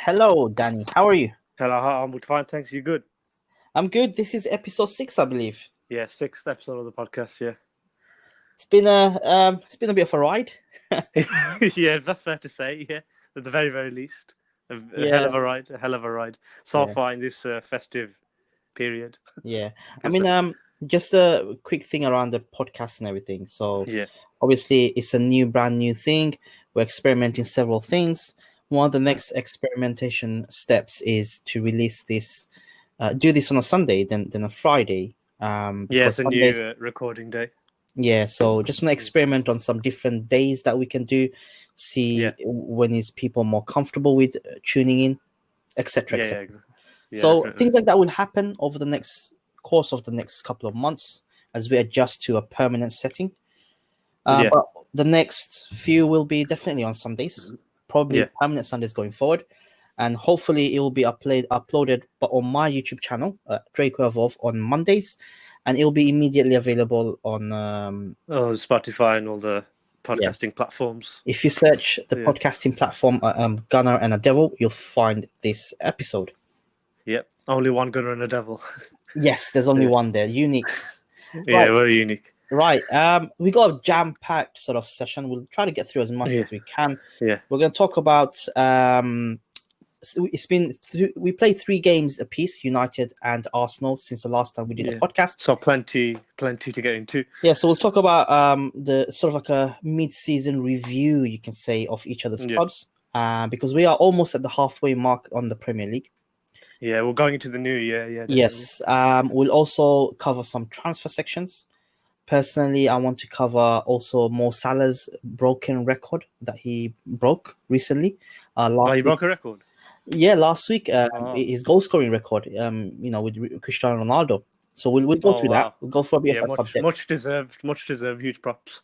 Hello, Danny. How are you? Hello, I'm fine, thanks. You good? I'm good. This is episode 6, I believe. Yeah, sixth episode of the podcast. Yeah, it's been a bit of a ride. yeah, that's fair to say. Yeah, at the very, very least, a hell Yeah, of a ride. A hell of a ride so yeah, far in this festive period. yeah. I Because mean, just a quick thing around the podcast and everything. So, yeah, obviously, it's a brand new thing. We're experimenting several things. One of the next experimentation steps is to release this, do this on a Sunday, then a Friday. yeah, Because it's a Sundays, new recording day. yeah. So just want to experiment on some different days that we can do. Yeah, See when is people more comfortable with tuning in, etc., yeah, etc. yeah, yeah, So definitely. things like that will happen over the next course of the next couple of months as we adjust to a permanent setting. Yeah, But the next few will be definitely on Sundays, probably yeah, permanent Sundays going forward, and hopefully it will be uploaded, but on my YouTube channel, Draco Evolve, on Mondays, and it will be immediately available on oh, Spotify and all the yeah. podcasting platforms. If you search the Yeah, podcasting platform Gunner and a Devil, you'll find this episode. yep. Only one gunner and a devil. Yes, there's only Yeah, one there, unique. yeah, Right, very unique. right. We got a jam-packed sort of session. We'll try to get through as much Yeah, as we can. yeah, We're going to talk about. We played 3 games apiece, United and Arsenal, since the last time we did a yeah. podcast. So plenty to get into. Yeah, so we'll talk about the sort of like a mid-season review, you can say, of each of the Yeah. clubs, because we are almost at the halfway mark on the Premier League. Yeah, we're going into the new year. Yeah, definitely. Yes, we'll also cover some transfer sections. Personally, I want to cover also Mo Salah's broken record that he broke recently. Oh, Last you week, broke a record. yeah, last week, Oh, his goal scoring record. With Cristiano Ronaldo. So we'll go oh through that. wow. We'll go through a bit of Yeah, that subject. much deserved. Much deserved. Huge props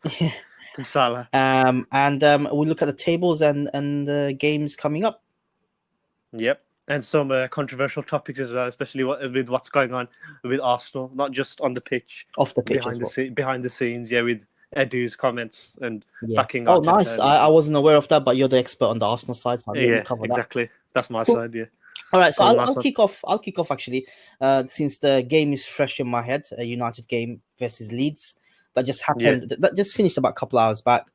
to Salah. And we'll look at the tables and games coming up. Yep, and some controversial topics as well, especially with what's going on with Arsenal, not just on the pitch, Off the pitch as well. behind the scenes. Yeah, with Edu's comments and Yeah. backing Oh, Arteta nice. and I everything. wasn't aware of that, but you're the expert on the Arsenal side, so I'll let you Yeah, cover that. exactly. That's my Cool. side. Yeah. All right, so Cool, I'll, nice I'll one. kick off. I'll kick off actually, since the game is fresh in my head. A United game versus Leeds that just happened. That just finished about a couple hours back.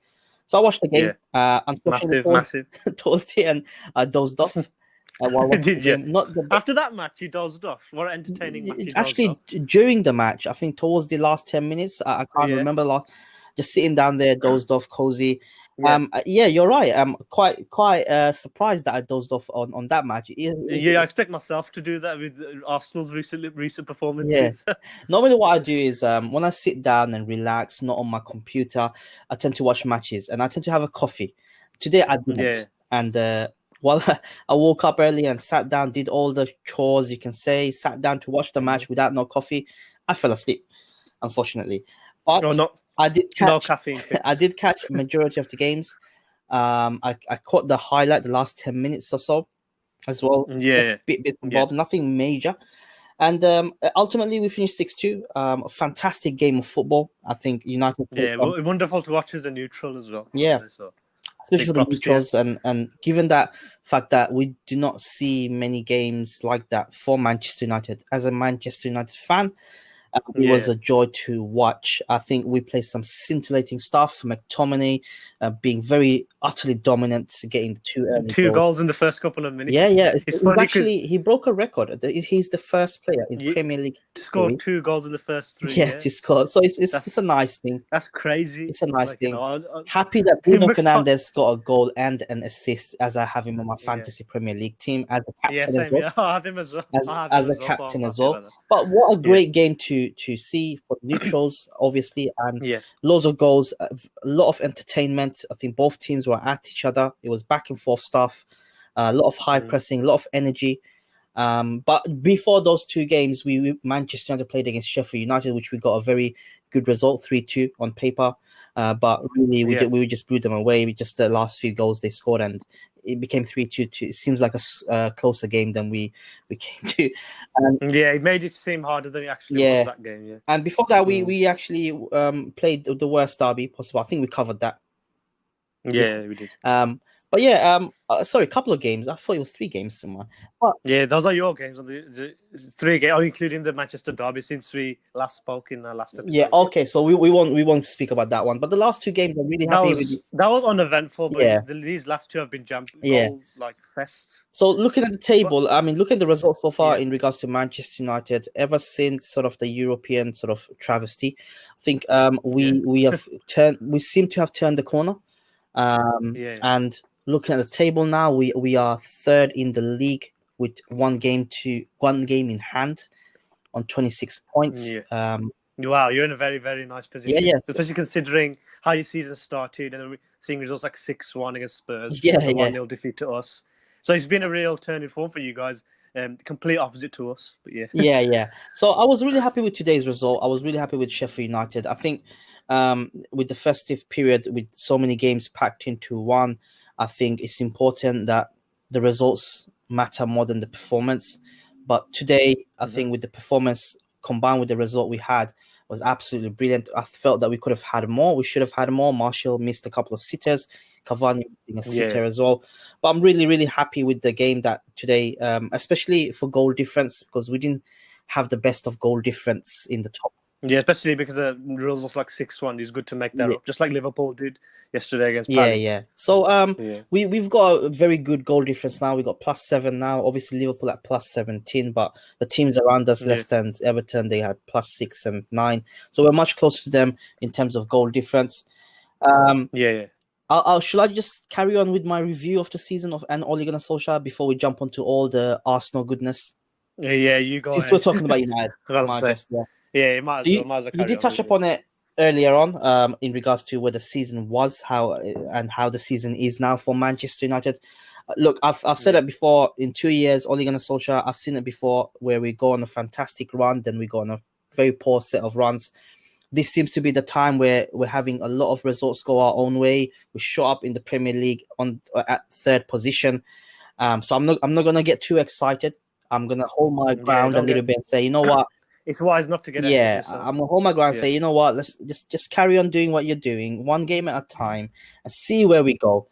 So I watched the game. Unfortunately, Massive. towards the end, I dozed off. While watching Did the you? game. Not the After that match, you dozed off. What an entertaining match you dozed actually off. during the match. I think towards the last 10 minutes, I can't Yeah. remember. Just sitting down there, dozed off, cozy. Yeah. Yeah, you're right. I'm quite surprised that I dozed off on that match. Yeah, I expect myself to do that with Arsenal's recent performances. Normally, what I do is when I sit down and relax, not on my computer, I tend to watch matches and I tend to have a coffee. Today, I didn't. Yeah. And well, I woke up early and sat down, did all the chores, you can say, sat down to watch the match without no coffee. I fell asleep, unfortunately. But I did no catch. caffeine fix. I did catch a majority of the games. I caught the highlight, the last 10 minutes or so, as well. Yeah. Just bits and bobs, nothing major. And ultimately, we finished 6-2. A fantastic game of football. I think United. Yeah, wonderful to watch as a neutral as well. Yeah. So, especially for the neutrals, and given that fact that we do not see many games like that for Manchester United. As a Manchester United fan, it was a joy to watch. I think we played some scintillating stuff. McTominay being very utterly dominant, getting the two goals in the first couple of minutes. Yeah. It's actually, he broke a record. He's the first player in Premier League to score 2 goals in the first 3. Yeah, to score. So it's a nice thing. That's crazy. It's a nice thing. Happy that Bruno Fernandes got a goal and an assist, as I have him on my fantasy Premier League team as a captain as well. Yeah, I have him as well. As a captain as well. But what a great game to see for the neutrals, obviously, and loads of goals, a lot of entertainment. I think both teams were at each other. It was back and forth stuff, a lot of high pressing, a lot of energy. But before those 2 games, Manchester United played against Sheffield United, which we got a very good result, 3-2 on paper. But really, we just blew them away. Just the last few goals they scored, and it became 3-2. It seems like a closer game than we came to. It made it seem harder than it actually was that game. Yeah. And before that, we actually played the worst derby possible. I think we covered that. Yeah, we did. But But yeah, sorry, a couple of games. I thought it was 3 games somewhere. But yeah, those are your games on the 3 games, including the Manchester derby since we last spoke in the last yeah, episode. okay. So we won't speak about that one. But the last 2 games, I'm really happy with. That was uneventful, but Yeah, these last 2 have been yeah. goal like fests. So looking at the table, But I mean, looking at the results so far yeah, in regards to Manchester United, ever since sort of the European sort of travesty, I think we seem to have turned the corner. yeah, And looking at the table now, we are third in the league with one game in hand on 26 points. yeah. Wow, you're in a very, very nice Yeah, position, yeah, especially considering how your season started and then seeing results like 6-1 against Spurs, yeah, the yeah. 1-0 defeat to us. So it's been a real turn in form for you guys, complete opposite to us. But yeah, Yeah, yeah. So I was really happy with today's result. I was really happy with Sheffield United. I think with the festive period, with so many games packed into one, I think it's important that the results matter more than the performance. But today, I think with the performance combined with the result we had was absolutely brilliant. I felt that we could have had more. We should have had more. Martial missed a couple of sitters. Cavani missing a sitter as well. But I'm really, really happy with the game that today, especially for goal difference, because we didn't have the best of goal difference in the top. Yeah, especially because the rules was like 6-1. It's good to make that Yeah. up, just like Liverpool did yesterday against Yeah, Palace. yeah. So we've got a very good goal difference now. We've got +7 now. Obviously Liverpool at +17, but the teams around us, Leicester and Everton, they had +6 and 9. So we're much closer to them in terms of goal difference. Yeah. Should I just carry on with my review of the season and Ole Gunnar Solskjaer before we jump onto all the Arsenal goodness? Yeah, you go Since ahead. we're talking about United, Yeah, you might as well you carry did on. touch upon it earlier on, in regards to where the season was, how the season is now for Manchester United. Look, I've said it before. In 2 years, Ole Gunnar Solskjaer, I've seen it before, where we go on a fantastic run, then we go on a very poor set of runs. This seems to be the time where we're having a lot of results go our own way. We show up in the Premier League at 3rd position. So I'm not gonna get too excited. I'm gonna hold my ground a little bit and say, you know what? It's wise not to get ahead of yourself. I'm gonna hold my ground and say, you know what? Let's just carry on doing what you're doing, one game at a time, and see where we go.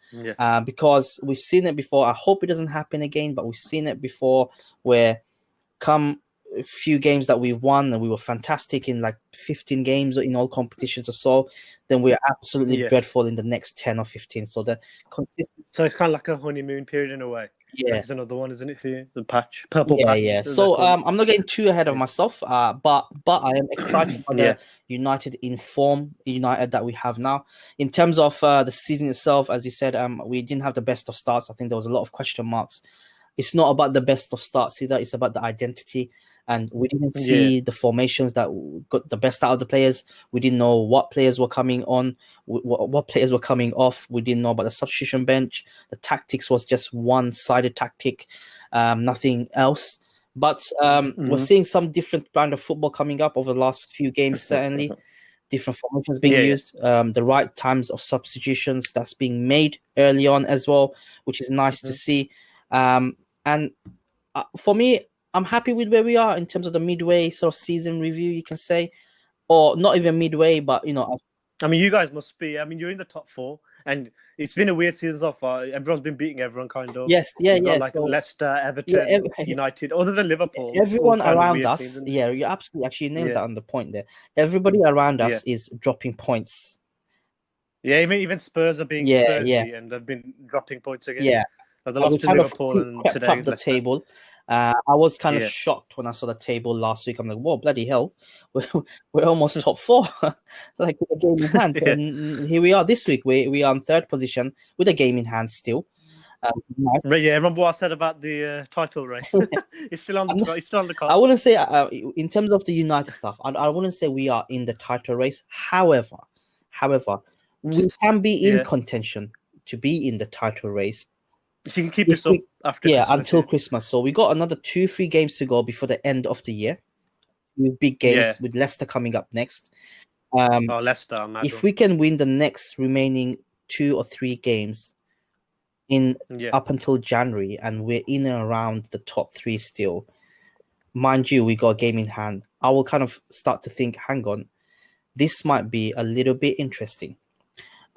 Because we've seen it before. I hope it doesn't happen again, but we've seen it before where come a few games that we won and we were fantastic in like 15 games in all competitions or so, then we're absolutely dreadful in the next 10 or 15. So the consistency. So it's kind of like a honeymoon period in a way. Yeah, it's another one, isn't it, for you? The purple patch. Yeah. So I'm not getting too ahead of myself, but I am excited for the United in form, United that we have now. In terms of the season itself, as you said, we didn't have the best of starts. I think there was a lot of question marks. It's not about the best of starts either. It's about the identity. And we didn't see the formations that got the best out of the players. We didn't know what players were coming on, what players were coming off. We didn't know about the substitution bench. The tactics was just one-sided tactic, nothing else. But we're seeing some different brand of football coming up over the last few games, certainly. Different formations being used, the right times of substitutions that's being made early on as well, which is nice to see. And for me, I'm happy with where we are in terms of the midway sort of season review, you can say, or not even midway, but I mean, you guys must be. I mean, you're in the top 4, and it's been a weird season so far. Everyone's been beating everyone, kind of. Yes, Got Leicester, Everton, United, other than Liverpool. Everyone around us, you're absolutely actually nailed that on the point there. Everybody around us is dropping points. Yeah, even Spurs are being Spursy, and they've been dropping points again. Yeah, they lost to Liverpool and today up the table. I was kind of shocked when I saw the table last week. I'm like, whoa, bloody hell. We're almost top 4, like with a game in hand. And here we are this week. We are on 3rd position with a game in hand still. Nice. Remember what I said about the title race? It's still on the card. I wouldn't say, in terms of the United stuff, I wouldn't say we are in the title race. However, we can be in contention to be in the title race. If you can keep this up after Christmas. Until Christmas. So we got another 2-3 games to go before the end of the year. With big games with Leicester coming up next. Leicester. If we can win the next remaining 2 or 3 games up until January, and we're in and around the top 3 still, mind you, we got a game in hand. I will kind of start to think, hang on, this might be a little bit interesting.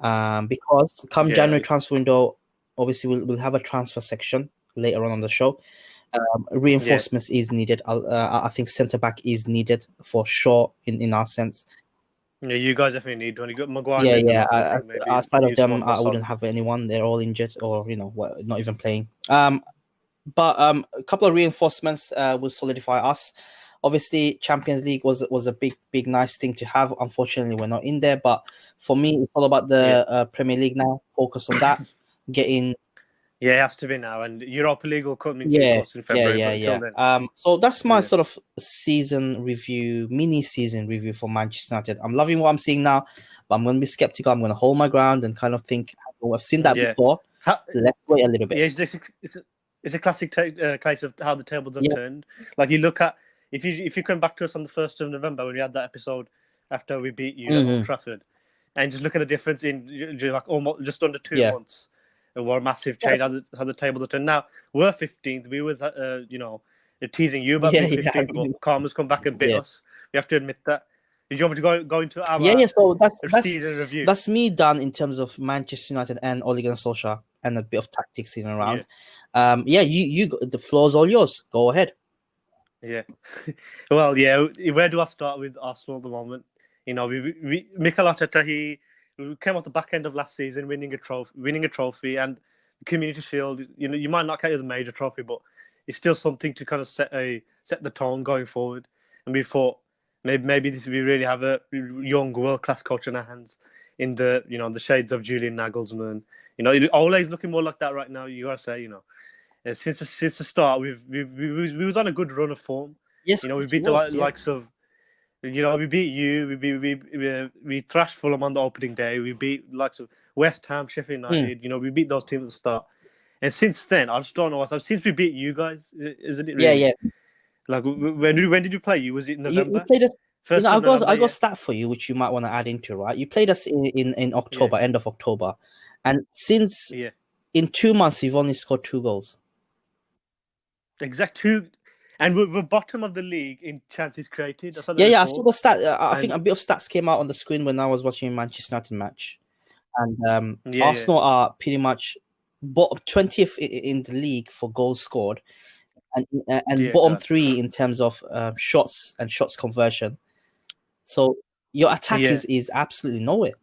Because come January transfer window, obviously we'll have a transfer section later on the show. Reinforcements is needed. I think centre back is needed for sure in our sense. Yeah, you guys definitely need one. You got Maguire. Yeah. Outside of them, I wouldn't have anyone. They're all injured or not even playing. But a couple of reinforcements will solidify us. Obviously, Champions League was a big nice thing to have. Unfortunately, we're not in there. But for me, it's all about the Premier League now. Focus on that. Getting. Yeah, it has to be now, and Europa League will come in due course in February. But until then, so that's my sort of mini season review for Manchester United. I'm loving what I'm seeing now, but I'm going to be skeptical. I'm going to hold my ground and kind of think, oh, I've seen that before. Let's wait a little bit. Yeah, it's a classic case of how the tables have turned. Like you look at if you come back to us on the 1st of November when we had that episode after we beat you at Old Trafford, and just look at the difference in like almost just under 2 months. It was a massive change how the tables have turned. Now we're 15th. We was teasing you about being 15th, but Karma's come back and bit us. We have to admit that. Did you want me to go into our so that's season review? That's me done in terms of Manchester United and Ole Gunnar Solskjaer and a bit of tactics in and around. You the floor's all yours. Go ahead. Yeah. Well, where do I start with Arsenal at the moment? We Mikel Arteta, he came off the back end of last season winning a trophy and the Community Shield. You might not count it as a major trophy, but it's still something to kind of set the tone going forward. And we thought maybe we really have a young world-class coach in our hands in the shades of Julian Nagelsmann. Ole's looking more like that right now. You gotta say, since the start, we was on a good run of form. Yes, we beat the likes of. We beat you. We thrashed Fulham on the opening day. We beat likes of West Ham, Sheffield United. We beat those teams at the start. And since then, I just don't know since we beat you guys, isn't it? Really? Yeah. Like when did you play? You was it in November? You played us. I got a stat for you, which you might want to add into, right? You played us in October, end of October, and since in 2 months you've only scored 2 goals. Exact 2. And we're bottom of the league in chances created. I saw the stat. I think a bit of stats came out on the screen when I was watching Manchester United match, and Arsenal are pretty much bottom 20th in the league for goals scored, and bottom 3 in terms of shots and shots conversion. So your attack is absolutely nowhere.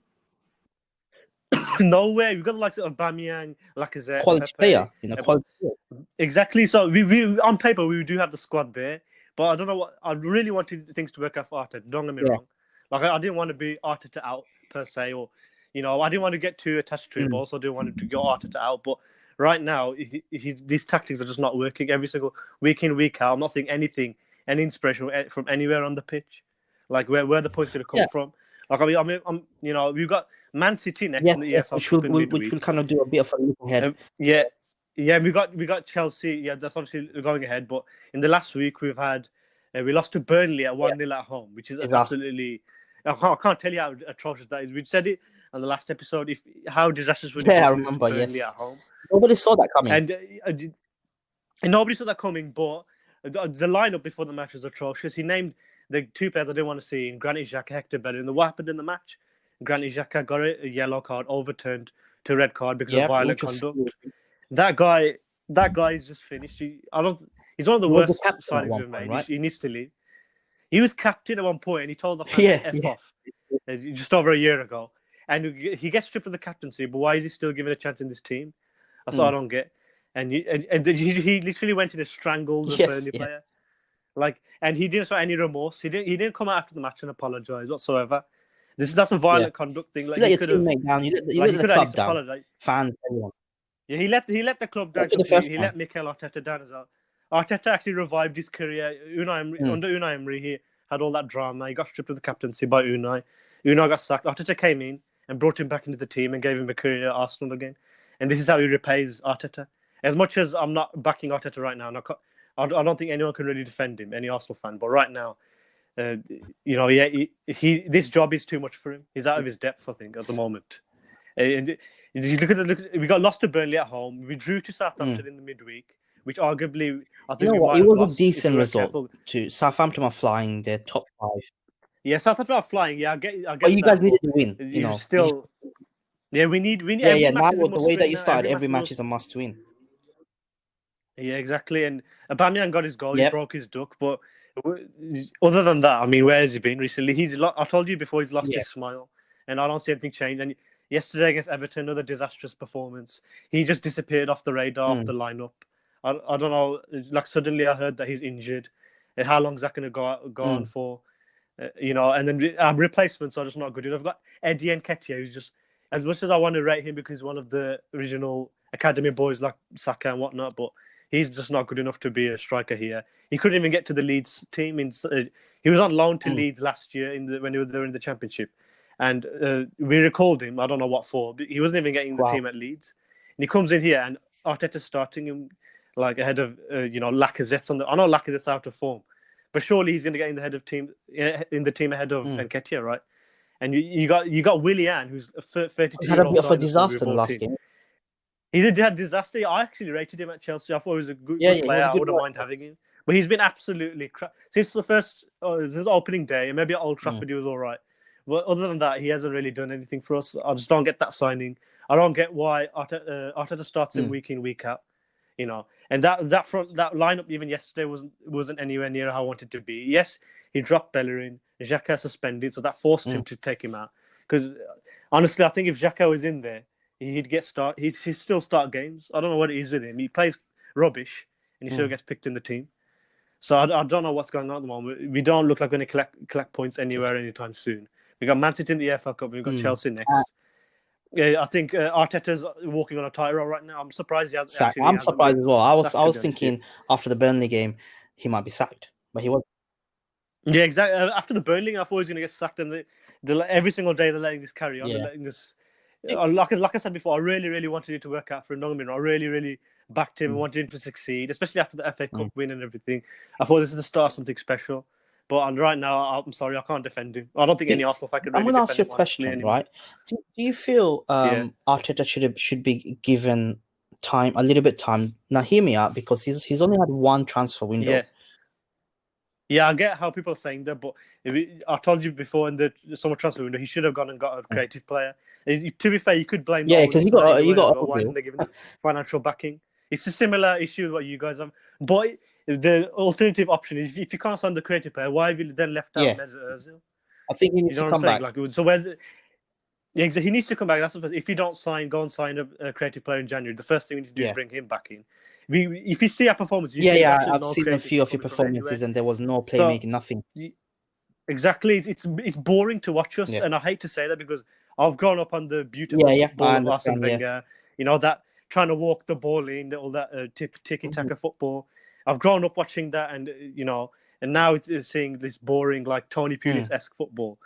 Nowhere. We've got the likes of Aubameyang, Lacazette, quality player, quality player. Exactly. So we on paper we do have the squad there, but I don't know what I really wanted things to work out for Arteta. Don't get me wrong. Like I didn't want to be Arteta out per se, or I didn't want to get too attached to him, but also didn't want to go Arteta out. But right now, these tactics are just not working. Every single week in, week out, I'm not seeing any inspiration from anywhere on the pitch. Like where the point's going to come from. Like I mean, we've got Man City next in the EFL which will kind of do a bit of a look ahead. We got Chelsea. Yeah, that's obviously going ahead. But in the last week, we've had we lost to Burnley at 1-0 at home, which is absolutely. I can't tell you how atrocious that is. We said it on the last episode. How disastrous would it be I remember. Burnley at home. Nobody saw that coming, and nobody saw that coming. But the lineup before the match was atrocious. He named the 2 players I didn't want to see in Granit Xhaka, Hector Bellerin. What happened in the match? Granit Xhaka got a yellow card overturned to a red card because of violent conduct. That guy is just finished. He's one of the worst signings we've made. Right? He needs to leave. He was captain at one point and he told the fans to F off just over a year ago. And he gets stripped of the captaincy, but why is he still given a chance in this team? That's what I don't get. And he literally went in and strangled the Burnley player. And he didn't show any remorse. He didn't come out after the match and apologize whatsoever. That's a violent conduct thing. Like you let your teammate down. You let the club down. Apologize. Fans, everyone. Yeah, he let the club down. He let Mikel Arteta down as well. Arteta actually revived his career. Under Unai Emery, he had all that drama. He got stripped of the captaincy by Unai. Unai got sacked. Arteta came in and brought him back into the team and gave him a career at Arsenal again. And this is how he repays Arteta. As much as I'm not backing Arteta right now, I don't think anyone can really defend him, any Arsenal fan. But right now, this job is too much for him. He's out of his depth, I think, at the moment. And you we got lost to Burnley at home. We drew to Southampton in the midweek, which arguably I think it was a decent result. To Southampton are flying; they're top 5. Yeah, Southampton are flying. Yeah, I get. But you guys needed to win. Yeah, we need Yeah, every yeah. match Now is a the must way that win you now. started, every match is a must win. Yeah, exactly. And Aubameyang got his goal. He Yep. broke his duck. But other than that, I mean, where has he been recently? I told you before, he's lost his smile, and I don't see anything change. And yesterday against Everton, another disastrous performance. He just disappeared off the radar, off the lineup. I don't know. Like suddenly, I heard that he's injured. And how long is that going to go on for? And then our replacements are just not good enough. I've got Eddie Nketiah, who's just, as much as I want to rate him because he's one of the original academy boys like Saka and whatnot, but he's just not good enough to be a striker here. He couldn't even get to the Leeds team. He was on loan to Leeds last year when they were in the Championship, and we recalled him. I don't know what for, but he wasn't even getting the team at Leeds, and he comes in here and Arteta's starting him like ahead of Lacazette's on the. I know Lacazette's out of form, but surely he's going to get in the team ahead of Nketiah, right? And you got Willian, who's a 32-year-old. He's had a bit of a disaster in the last game. He had disaster. I actually rated him at Chelsea. I thought he was a good player. I wouldn't mind having him. But he's been absolutely crap. Since his opening day, and maybe at Old Trafford he was all right. But other than that, he hasn't really done anything for us. I just don't get that signing. I don't get why Arteta starts him week in, week out. And that lineup even yesterday wasn't anywhere near how I wanted to be. Yes, he dropped Bellerin. Xhaka suspended, so that forced him to take him out. Because honestly, I think if Xhaka was in there, he'd still start games. I don't know what it is with him. He plays rubbish, and he still gets picked in the team. So I don't know what's going on at the moment. We don't look like we're going to collect points anywhere anytime soon. We got Man City in the FA Cup. We've got Chelsea next. Yeah, I think Arteta's walking on a tightrope right now. I'm surprised he has. I'm surprised as well. I was thinking after the Burnley game he might be sacked, but he wasn't. Yeah, exactly. After the Burnley, I thought he was going to get sacked, and every single day they're letting this carry on. Yeah. They're letting this. Like I said before, I really, really wanted it to work out for him. I really, really backed him and wanted him to succeed, especially after the FA Cup win and everything. I thought this is the start of something special. But right now, I'm sorry, I can't defend him. I don't think any Arsenal fan can really defend him. I'm going to ask you a question, right? Do you feel Arteta should be given a little bit time? Now, hear me out, because he's only had one transfer window. Yeah, I get how people are saying that, but I told you before in the summer transfer window, he should have gone and got a creative player. To be fair, you could blame. Yeah, because you got why isn't they giving him financial backing? It's a similar issue with what you guys have. But the alternative option is if you can't sign the creative player, why have you then left out Mesut Ozil? I think he needs to come back. So he needs to come back. That's the first. If you don't go and sign a creative player in January, the first thing we need to do is bring him back in. If you see our performances, I've seen a few of your performances, and there was no playmaking, nothing. Exactly, it's boring to watch us, and I hate to say that because I've grown up on the beautiful football of Arsene Wenger. That trying to walk the ball in, all that tiki-taka football. I've grown up watching that, and now it's seeing this boring, like Tony Pulis-esque football.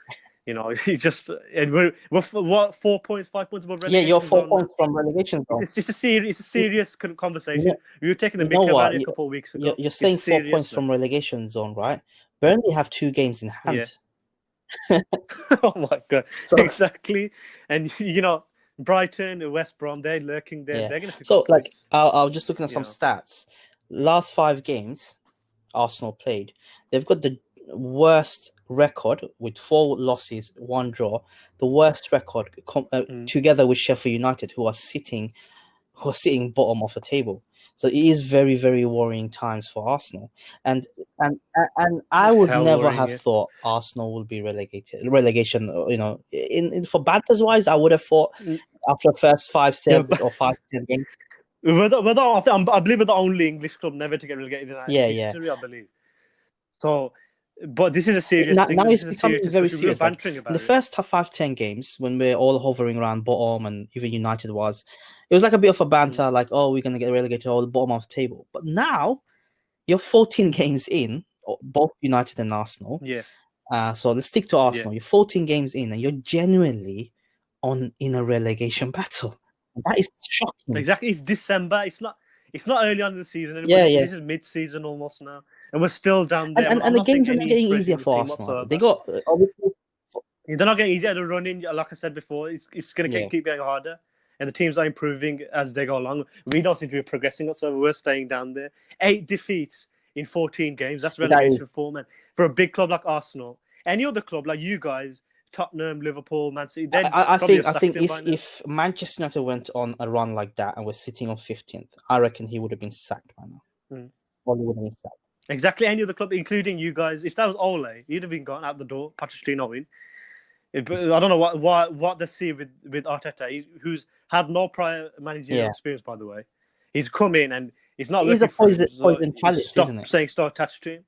You just, and we're what 4 points, 5 points above relegation. Yeah, you're 4 points from relegation. It's a serious conversation. Yeah. We were taking the mick about it a couple of weeks ago. You're saying 4 points from relegation zone, right? Burnley have 2 games in hand. Yeah. Oh my god! So, exactly, and Brighton, West Brom, they're lurking there. They're going to pick up points. I was just looking at some stats. Last 5 games Arsenal played, they've got the worst record with 4 losses, 1 draw. The worst record together with Sheffield United, who are sitting bottom of the table. So it is very, very worrying times for Arsenal. And I would never have thought Arsenal will be relegation. For banters wise, I would have thought after the first 5, 7 or 5, 10 games. I believe we're the only English club never to get relegated in history. I believe. So, but this is a serious thing. Now it's becoming very serious. Like, in the first 5, 10 games, when we're all hovering around bottom, and even United it was like a bit of a banter, like, oh, we're going to get relegated to the bottom of the table. But now, you're 14 games in, both United and Arsenal. Yeah. So let's stick to Arsenal. You're 14 games in, and you're genuinely in a relegation battle. That is shocking. Exactly. It's December. It's not early on in the season anymore. This is mid-season almost now, and we're still down there. And the games are not getting easier for Arsenal. They got obviously. They're not getting easier. The running, like I said before, it's going to keep getting harder, and the teams are improving as they go along. We don't seem to be progressing, so we're staying down there. 8 defeats in 14 games. That's relegation form, man. For a big club like Arsenal, any other club like you guys Tottenham, Liverpool, Man City. I think if Manchester United went on a run like that and was sitting on 15th, I reckon he would have been sacked by now. Or he would have been sacked. Exactly, any other club, including you guys. If that was Ole, he'd have been gone out the door. Pochettino in. I don't know what they see with Arteta, who's had no prior managerial experience, by the way. He's come in and he's not. He's a poison chalice, isn't it? Saying start attached to him.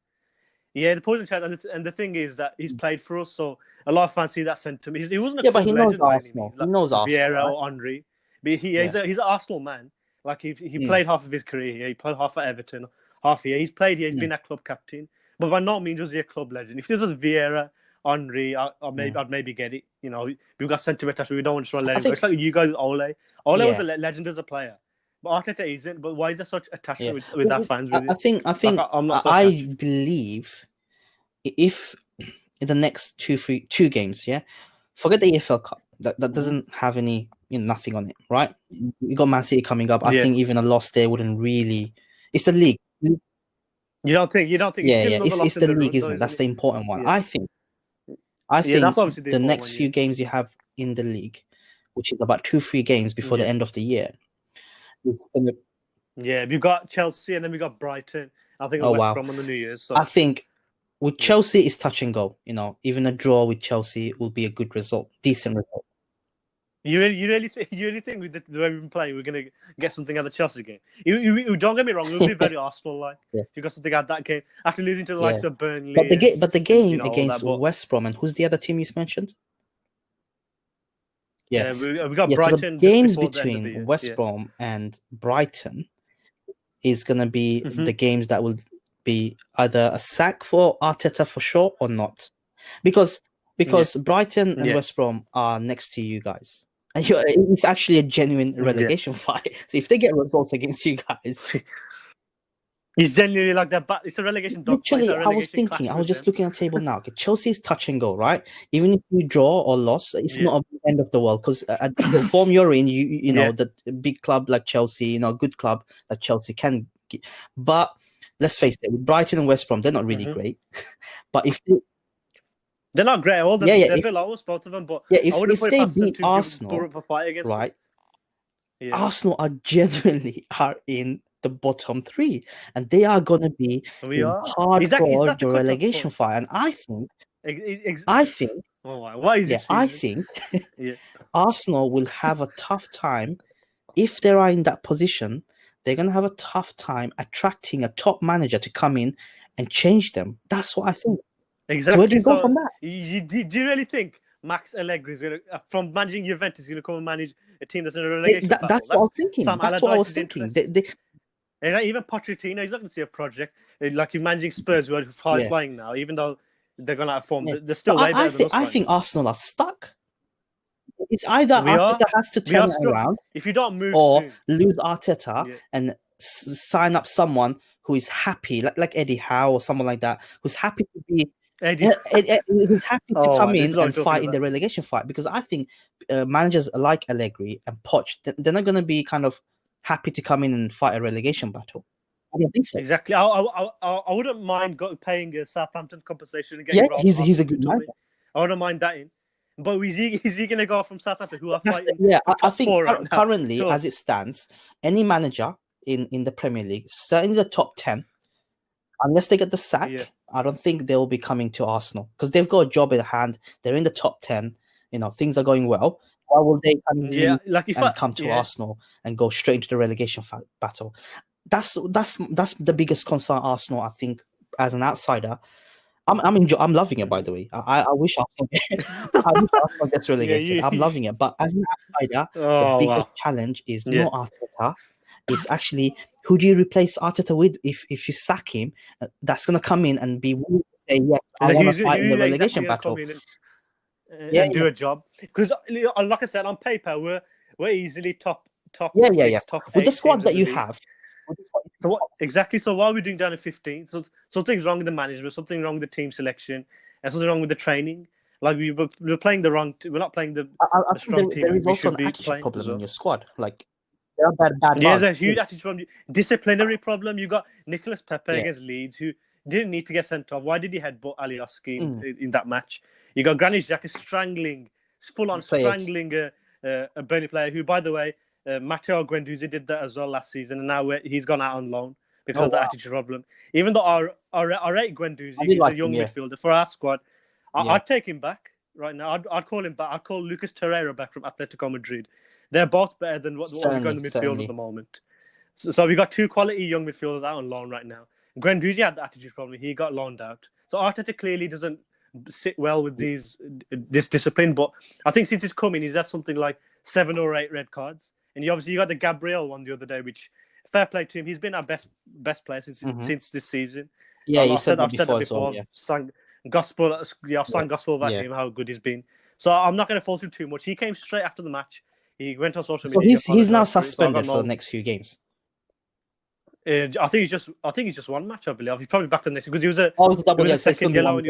Yeah, the poison chalice, and the thing is that he's played for us, so a lot of fans see that sentiment. He wasn't a but he knows Arsenal. Like he knows Arsenal. Vieira right? or Henry, but he's an Arsenal man. Like he played half of his career here. He played half at Everton, half here. He's played here. He's been a club captain, but by no means was he a club legend. If this was Vieira, Henry, I'd maybe get it. You know, we've got sentiment attached. We don't want to let him go. It's like you guys with Ole. Ole was a legend as a player, but Arteta isn't. But why is there such attachment with that fans? I believe if in the next two games, forget the EFL Cup. That doesn't have any nothing on it, right? You got Man City coming up. I think even a loss there wouldn't really. It's the league. You don't think? It's the league, isn't it? That's the important one. I think that's obviously the next few games you have in the league, which is about 2-3 games before the end of the year. We've got Chelsea and then we got Brighton. I think West Brom on the New Year's. So. I think with Chelsea is touch and go. Even a draw with Chelsea will be a good result, decent result. You really think with the way we've been playing, we're gonna get something out of the Chelsea game? You don't get me wrong, we'll be very Arsenal-like. If you got something out of that game after losing to the likes of Burnley. But the game against West Brom, and who's the other team you mentioned? We got Brighton. So the games between West Brom and Brighton is gonna be the games that will be either a sack for Arteta for sure or not, because Brighton and West Brom are next to you guys. And it's actually a genuine relegation fight. So if they get results against you guys, it's genuinely like that. It's a relegation. Literally, I was just looking at the table now. Okay, Chelsea's touch and go, right? Even if you draw or loss, it's not the end of the world because at the form you're in, you know the big club like Chelsea, a good club like Chelsea can. But let's face it, with Brighton and West Brom, they're not really great. But if they're not great. All they're below us, both of them. But if they beat Arsenal, right? Arsenal are genuinely in the bottom 3, and they are going to be hardcore the relegation fight. And I think, Arsenal will have a tough time if they are in that position. They're going to have a tough time attracting a top manager to come in and change them. That's what I think. Exactly. So where do you go from that? Do you really think Max Allegri is going to, from managing Juventus, going to come and manage a team that's in a relegation battle? That's what I was thinking. That's what I was thinking. Even Pochettino, he's not going to see a project. Like you're managing Spurs, who are flying now, even though they're going to have form. They're still way better than us. I think Arsenal are stuck. It's either Arteta has to turn it around if you don't move or soon. Lose Arteta and sign up someone who is happy, like Eddie Howe or someone like that, who's happy to be who's happy to come in and fight in the relegation fight. Because I think managers like Allegri and Poch, they're not going to be kind of happy to come in and fight a relegation battle. I don't think so. Exactly. I wouldn't mind paying a Southampton compensation and getting he's a good manager. I wouldn't mind that in. But is he going to go from Southampton, who are fighting? I think currently, as it stands, any manager in the Premier League, certainly the top 10, unless they get the sack, I don't think they'll be coming to Arsenal because they've got a job in hand. They're in the top 10. Things are going well. Why will they come to Arsenal and go straight into the relegation battle? That's the biggest concern Arsenal, I think, as an outsider. I'm loving it, by the way. I wish Arsenal gets relegated. I'm loving it. But as an outsider, the biggest challenge is not Arteta. It's actually who do you replace Arteta with if you sack him? That's going to come in and be willing to say, yes, I want to fight in the relegation battle. And do a job. Because, like I said, on paper, we're easily top top 6, top 8 with the squad that you have. So exactly. So why are we doing down at 15? So something's wrong with the management, something wrong with the team selection, and something wrong with the training. Like we're playing the wrong. We're not playing the strong team. There is also an attitude problem in your squad. Like there are bad. There's a huge attitude problem, disciplinary problem. You got Nicolas Pepe against Leeds, who didn't need to get sent off. Why did he headbutt Alioski in that match? You got Granit Xhaka full-on strangling a Burnley player who, by the way, Matteo Guendouzi did that as well last season, and now he's gone out on loan because of the attitude problem. Even though I rate Guendouzi, he's a young midfielder for our squad. I'd take him back right now. I'd call him back. I'd call Lucas Torreira back from Atletico Madrid. They're both better than what we got in the midfield at the moment. So we got two quality young midfielders out on loan right now. Guendouzi had the attitude problem. He got loaned out. So Arteta clearly doesn't sit well with this discipline. But I think since he's coming, he's had something like 7 or 8 red cards. And you got the Gabriel one the other day, which fair play to him. He's been our best player since this season. Yeah, I've said that before. Well, I've sung gospel about him, how good he's been. So I'm not going to fault him too much. He came straight after the match. He went on social media. So he's now suspended for the next few games. I think he's just one match. I believe he's probably back the next because he was a second yellow. He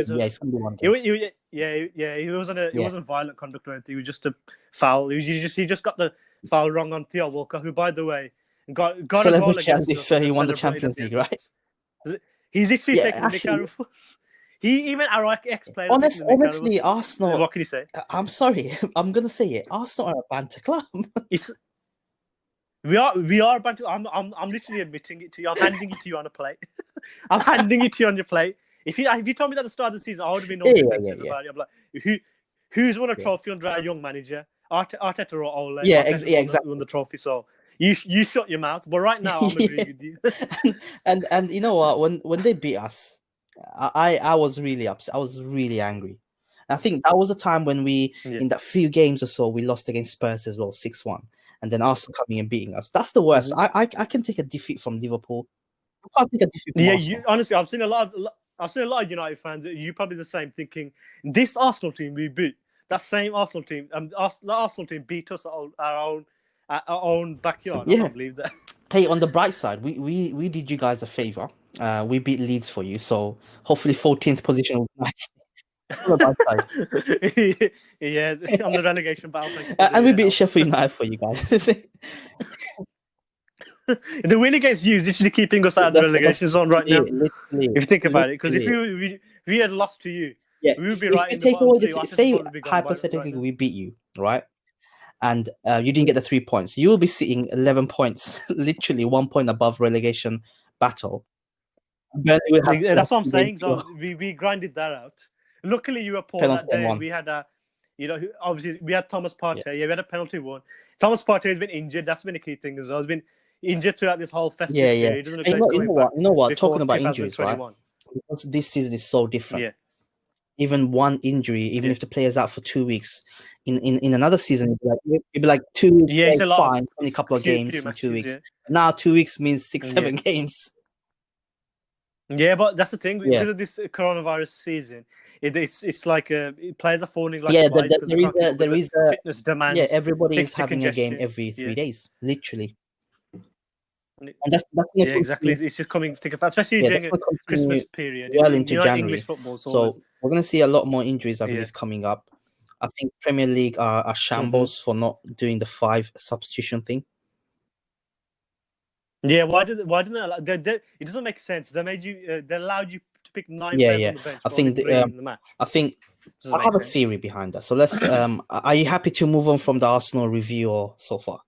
wasn't violent conduct or anything. He was just a foul. He just got the foul wrong on Theo Walker, who, by the way, got a goal against us. He won the Champions League, right? He's literally taking the nick out of us. He even our ex-player. Honestly, Arsenal. What can you say? I'm sorry. I'm gonna say it. Arsenal are a banter club. We are banter. I'm literally admitting it to you. I'm handing it to you on a plate. I'm handing it to you on your plate. If you told me that at the start of the season, I would have been no defensive about it. I'm like, who's won a trophy under our young manager? Arteta or Ole? Exactly. Won the trophy. So you shut your mouth. But right now, I'm agreeing with you. and you know what? When they beat us, I was really upset. I was really angry. I think that was a time when in that few games or so, we lost against Spurs as well, 6-1. And then Arsenal coming and beating us. That's the worst. I can take a defeat from Liverpool. I can't take a defeat from Arsenal. Honestly, I've seen a lot of United fans. You probably the same, thinking this Arsenal team we beat. That same Arsenal team. The Arsenal team beat us at our own backyard. I can't believe that. Hey, on the bright side, we did you guys a favor. We beat Leeds for you, so hopefully 14th position will be nice. Yeah, on the relegation battle. And we beat Sheffield United for you guys. The win against you is literally keeping us out of the relegation zone right now. If you think about it, because if we had lost to you, we would be right in the bottom. Say hypothetically we beat you, right? And you didn't get the 3 points. You will be sitting 11 points, literally 1 point above relegation battle. That's what I'm saying. So we grinded that out. Luckily, you were poor that day. We had obviously we had Thomas Partey. Yeah, we had a penalty one. Thomas Partey has been injured. That's been a key thing as well. He's been injured throughout this whole festive period. You know what? Talking about injuries, right? Because this season is so different. Yeah. Even one injury, even if the player's out for 2 weeks, in another season, it'd be like 2 weeks. Yeah, it's fine. Only a couple of games in 2 weeks. Yeah. Now 2 weeks means 6-7 games. Yeah, but that's the thing because of this coronavirus season. It's like players are falling like there is a fitness demands. Yeah, everybody is having a game every 3 days, literally. And that's exactly. It's just coming thick and fast, especially during a Christmas period. Well into January. English football, so we're going to see a lot more injuries, I believe, coming up. I think Premier League are shambles for not doing the 5 substitution thing. Yeah, why didn't they? It doesn't make sense. They allowed you to pick 9 players on the bench. I think in the match. I have a theory behind that. So let's. Are you happy to move on from the Arsenal review or so far?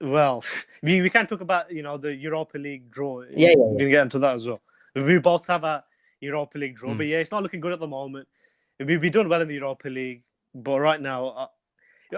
Well, we can't talk about the Europa League draw. Yeah. We're gonna get into that as well. We both have a Europa League draw, but it's not looking good at the moment. We've done well in the Europa League, but right now,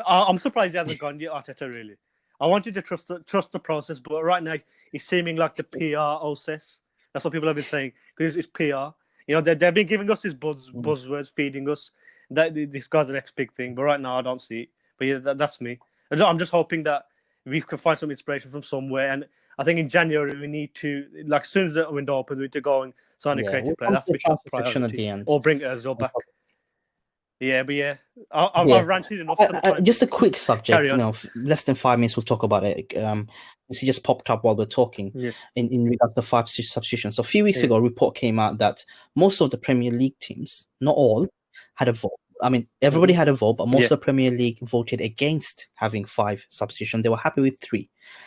I'm surprised he hasn't gone yet, Arteta. Really. I wanted to trust the process, but right now it's seeming like the PR process. That's what people have been saying because it's PR. They've been giving us these buzzwords, feeding us that this guy's the next big thing. But right now I don't see it. But yeah, that's me. I'm just hoping that we can find some inspiration from somewhere. And I think in January we need to, like, as soon as the window opens, we need to go and sign a creative player. That's the priority. At the end. Or bring Ozil back. Yeah, but I've ranted enough. Just a quick subject, less than 5 minutes, we'll talk about it. This just popped up while we're talking in regards to 5 substitutions. So a few weeks ago, a report came out that most of the Premier League teams, not all, had a vote. I mean, everybody had a vote, but most of the Premier League voted against having 5 substitutions. They were happy with 3.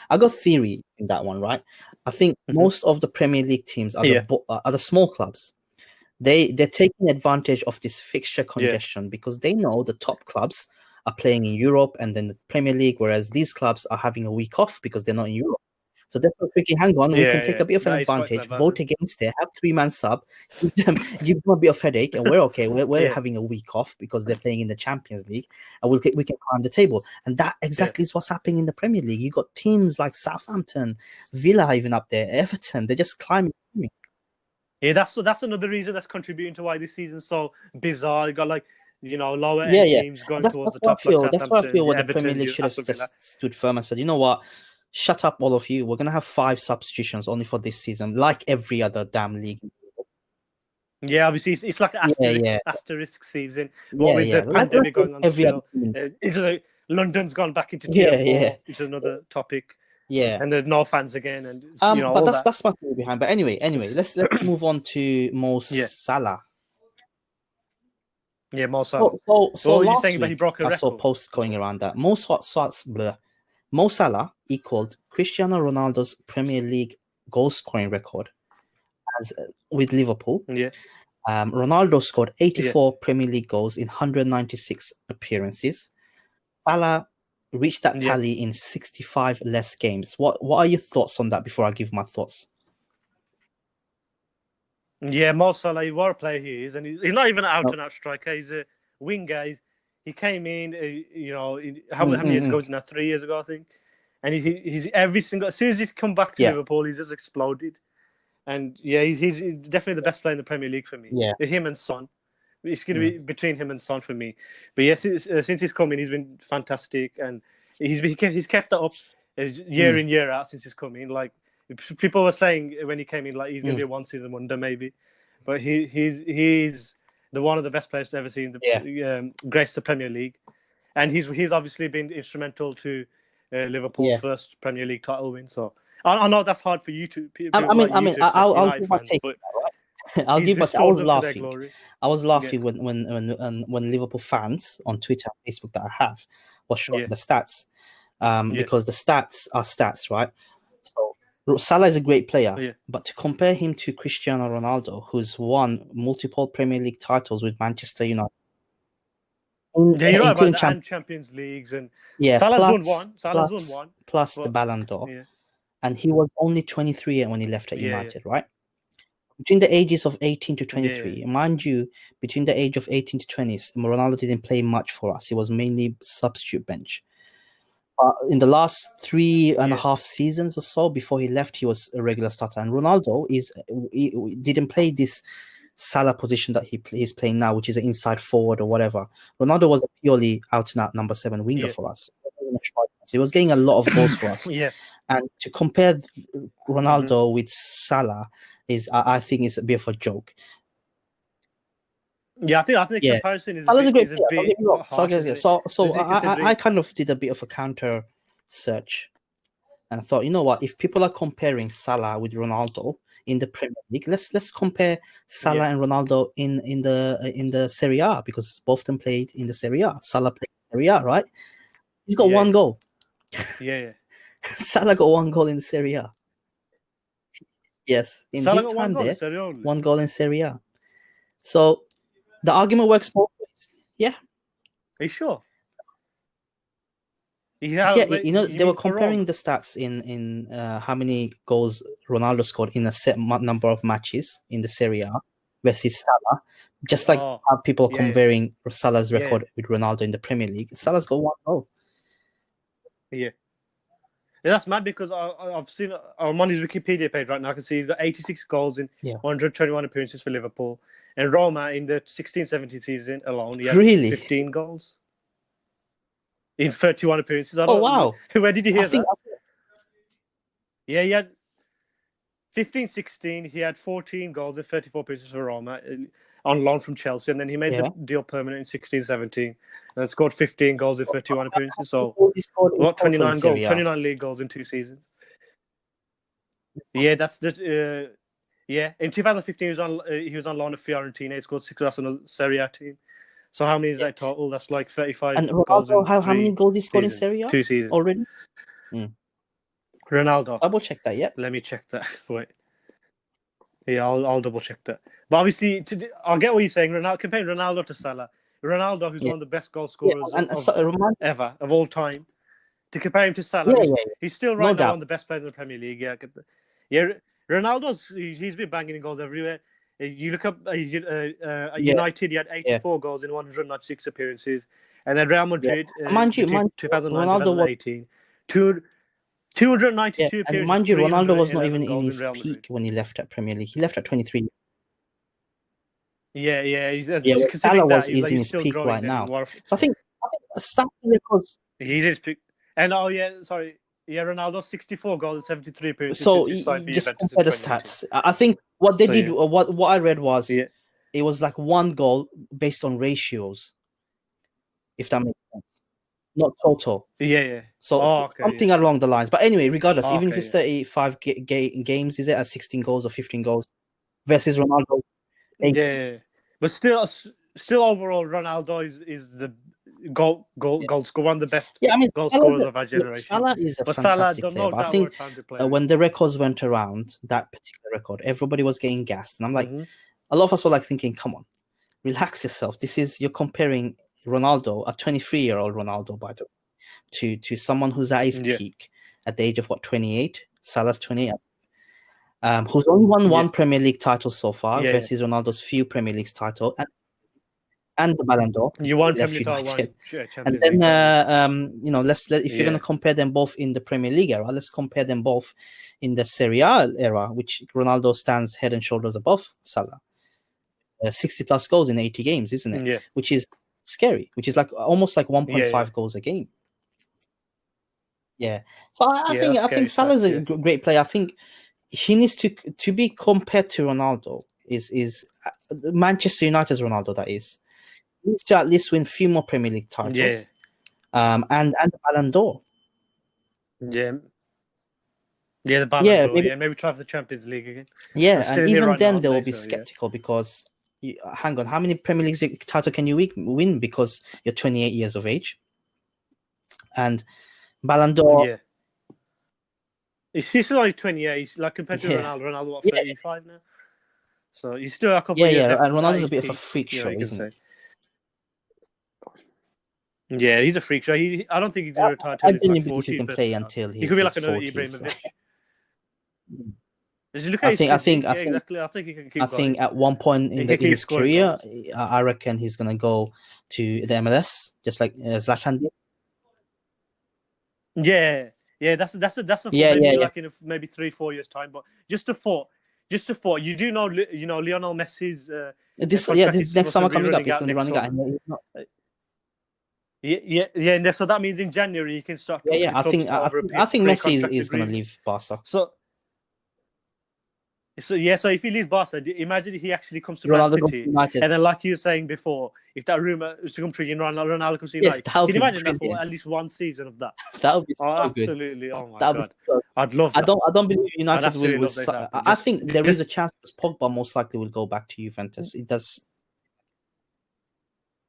I got theory in that one, right? I think most of the Premier League teams are the small clubs. They're taking advantage of this fixture congestion because they know the top clubs are playing in Europe and then the Premier League, whereas these clubs are having a week off because they're not in Europe. So therefore, thinking, hang on, we can take a bit of an advantage, vote against it, have 3-man sub, give them a bit of headache, and we're okay. We're having a week off because they're playing in the Champions League, and we can climb the table. And that exactly is what's happening in the Premier League. You got teams like Southampton, Villa, even up there, Everton. They're just climbing. Yeah, that's another reason that's contributing to why this season's so bizarre. You got lower end teams going towards the top. That's what I feel. What the Premier League should have just stood firm and said, you know what? Shut up, all of you. We're gonna have 5 substitutions only for this season, like every other damn league. Yeah, obviously it's like asterisk season. What with the pandemic going on still, it's like London's gone back into tier 4, which is another topic. Yeah, and there's no fans again, and but that's my theory behind. But anyway, let's move on to Mo Salah. Yeah, Mo Salah. So last week, he broke a record. I saw posts going around that Mo Salah equaled Cristiano Ronaldo's Premier League goal scoring record with Liverpool. Yeah. Ronaldo scored 84 Premier League goals in 196 appearances. Salah reached that tally in 65 less games. What are your thoughts on that before I give my thoughts? Yeah, Mo Salah, what a player he is, and he's not even an out-and-out striker. He's a winger. He came in, how many years ago? Was it now 3 years ago, I think. And he's as soon as he's come back to Liverpool, he's just exploded. And he's definitely the best player in the Premier League for me. Yeah, him and Son. It's going to be between him and Son for me. But yes, since he's come in, he's been fantastic, and he's kept that up year in year out since he's come in. Like people were saying when he came in, like he's going to be a one-season wonder maybe, but he's the one of the best players to ever see grace the Premier League, and he's obviously been instrumental to Liverpool's first Premier League title win. So I know that's hard for you to. I'll give my take. I'll give my. I was laughing. I was laughing when Liverpool fans on Twitter and Facebook that I have was showing the stats, because the stats are stats, right? So Salah is a great player, but to compare him to Cristiano Ronaldo, who's won multiple Premier League titles with Manchester United, you're right about that, and Champions Leagues, and Salah's won one, plus the Ballon d'Or, and he was only 23 when he left at United, right? Between the ages of 18 to 23, mind you, between the age of 18 to 20, Ronaldo didn't play much for us. He was mainly substitute bench. In the last 3.5 seasons or so before he left, he was a regular starter. And Ronaldo he didn't play this Salah position that he's playing now, which is an inside forward or whatever. Ronaldo was a purely out-and-out number 7 winger for us. So he was getting a lot of goals for us. And to compare Ronaldo with Salah I think is a bit of a joke. Yeah, I think the comparison is Salah's a bit hard. So I kind of did a bit of a counter search, and I thought, you know what? If people are comparing Salah with Ronaldo in the Premier League, let's compare Salah and Ronaldo in the Serie A, because both of them played in the Serie A. Salah played in Serie A, right? He's got 1 goal. Salah got 1 goal in the Serie A. Yes, in Salah his got time 1 there, 1 goal in Serie A. So the argument works both ways. Yeah. Are you sure? They were comparing the stats in how many goals Ronaldo scored in a set number of matches in the Serie A versus Salah. Just like how people are comparing Salah's record with Ronaldo in the Premier League. Salah's got 1 goal. Yeah, that's mad, because I've seen I'm on his Wikipedia page right now. I can see he's got 86 goals in 121 appearances for Liverpool. And Roma in the 16-17 season alone, he had 15 goals in 31 appearances. Wow. Where did you hear that? Yeah, he had 15-16. He had 14 goals in 34 appearances for Roma on loan from Chelsea. And then he made the deal permanent in 16-17 and scored 15 goals in 31 appearances. So, 29 goals, 29 league goals in 2 seasons. Yeah, that's the... in 2015 he was on loan at Fiorentina. He scored 6 goals on a Serie A team. So how many is that total? That's like 35 and goals. And how many goals he scored in Serie A? 2 seasons already? Ronaldo. Double check that. Yeah. Let me check that. Wait. Yeah, I'll double check that. But obviously, I get what you're saying. Comparing Ronaldo to Salah. Ronaldo, who's one of the best goal scorers ever of all time. To compare him to Salah, he's still right now one of the best players in the Premier League. Yeah. Ronaldo's he's been banging in goals everywhere. You look up United, he had 84 goals in 196 appearances, and then Real Madrid, 2009, 2018, 292 appearances. Mind you, Ronaldo was not even in his peak when he left at Premier League. He left at 23. Yeah. Salah is in his peak right now. So I think stats records. He's in his peak. And Ronaldo 64 goals and 73 appearances. So you just compare the stats. I think what they did, what I read was, it was like one goal based on ratios, if that makes sense, not total. Yeah. So something along the lines. But anyway, regardless, even if it's 35 games, is it at 16 goals or 15 goals versus Ronaldo? But still overall, Ronaldo is the goal scorer, one of the best goal scorers of our generation. Salah is a fantastic player. I think when the records went around, that particular record, everybody was getting gassed. And I'm like, a lot of us were like thinking, come on, relax yourself. You're comparing Ronaldo, a 23-year-old Ronaldo, by the way, to someone who's at his peak at the age of 28. Salah's 28. Who's only won one Premier League title so far versus Ronaldo's few Premier League titles and the Ballon d'Or. You won Premier League, and then if you're going to compare them both in the Premier League era, let's compare them both in the Serie A era, which Ronaldo stands head and shoulders above Salah. 60 plus goals in 80 games, isn't it? Yeah. Which is scary. Which is like almost like 1.5 goals a game. Yeah. So I think Salah's a great player. I think he needs to be compared to Ronaldo. Is Manchester United's Ronaldo, that is. He needs to at least win a few more Premier League titles. Yeah. And the Ballon d'Or. Yeah. Yeah, the Ballon d'Or. Maybe try for the Champions League again. Yeah, and even then they will be skeptical because hang on, how many Premier League title can you win because you're 28 years of age? And Ballon d'Or. Yeah. He's still only 28. He's like compared to Ronaldo. Ronaldo, 35 now? So he's still a couple of years. Yeah, and Ronaldo's a bit of a freak show, isn't he? Yeah, he's a freak show. I don't think he's going to retire until he's like 40. He can play until he could be like another Ibrahimovic. I think exactly. I think he can keep going. I think at one point in his career, I reckon he's going to go to the MLS, just like Zlatan did. Yeah, that's a like in maybe 3-4 years time. But just a thought. You do know, Lionel Messi's. This next summer coming up, he's going to be running out. And so that means in January he can start. I think Messi is going to leave Barca. So if he leaves Barca, imagine if he actually comes to Man City, and then like you were saying before, if that rumor was to come true, Ronaldo comes to United, can you imagine that for at least one season of that? That would be so absolutely good. Oh my God, I'd love that. I don't believe United will. I think there is a chance Pogba most likely will go back to Juventus. It does.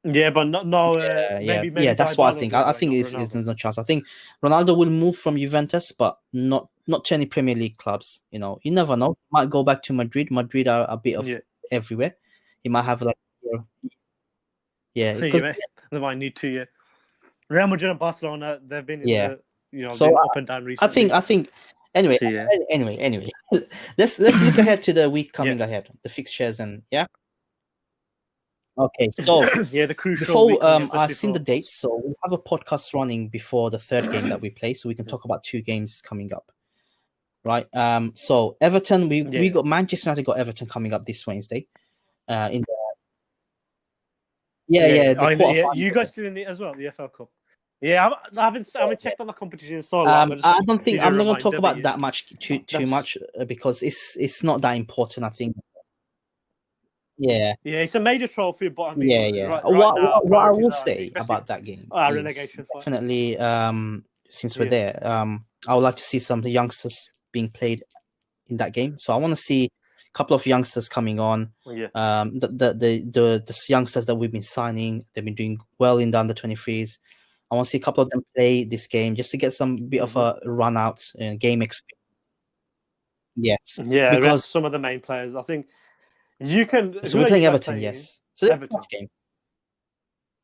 Yeah, but maybe that's what I think. I think there's no chance. I think Ronaldo will move from Juventus, but not to any Premier League clubs. You never know. He might go back to Madrid. Madrid are a bit of everywhere. He might have they might need to. Yeah, Real Madrid and Barcelona, they've been up and down recently. I think. Anyway, let's look ahead to the week coming ahead, the fixtures and Okay, so the crucial. Before I've seen the dates, so we'll have a podcast running before the third game that we play, so we can talk about 2 games coming up, right? So Everton, we got Manchester United got Everton coming up this Wednesday, in the you guys doing it as well, the FL Cup. Yeah, I haven't checked on the competition so long. I don't think I'm not going to talk about that much too much because it's not that important. I think. Yeah, it's a major trophy, but I mean, what I will say about that game is relegation definitely, since we're there, I would like to see some of the youngsters being played in that game. So I want to see a couple of youngsters coming on. The youngsters that we've been signing, they've been doing well in the under 23s. I want to see a couple of them play this game just to get some bit of a run out game experience. Yes. Yeah, because some of the main players. I think you can. So we're playing Everton, yes. So that's a tough game.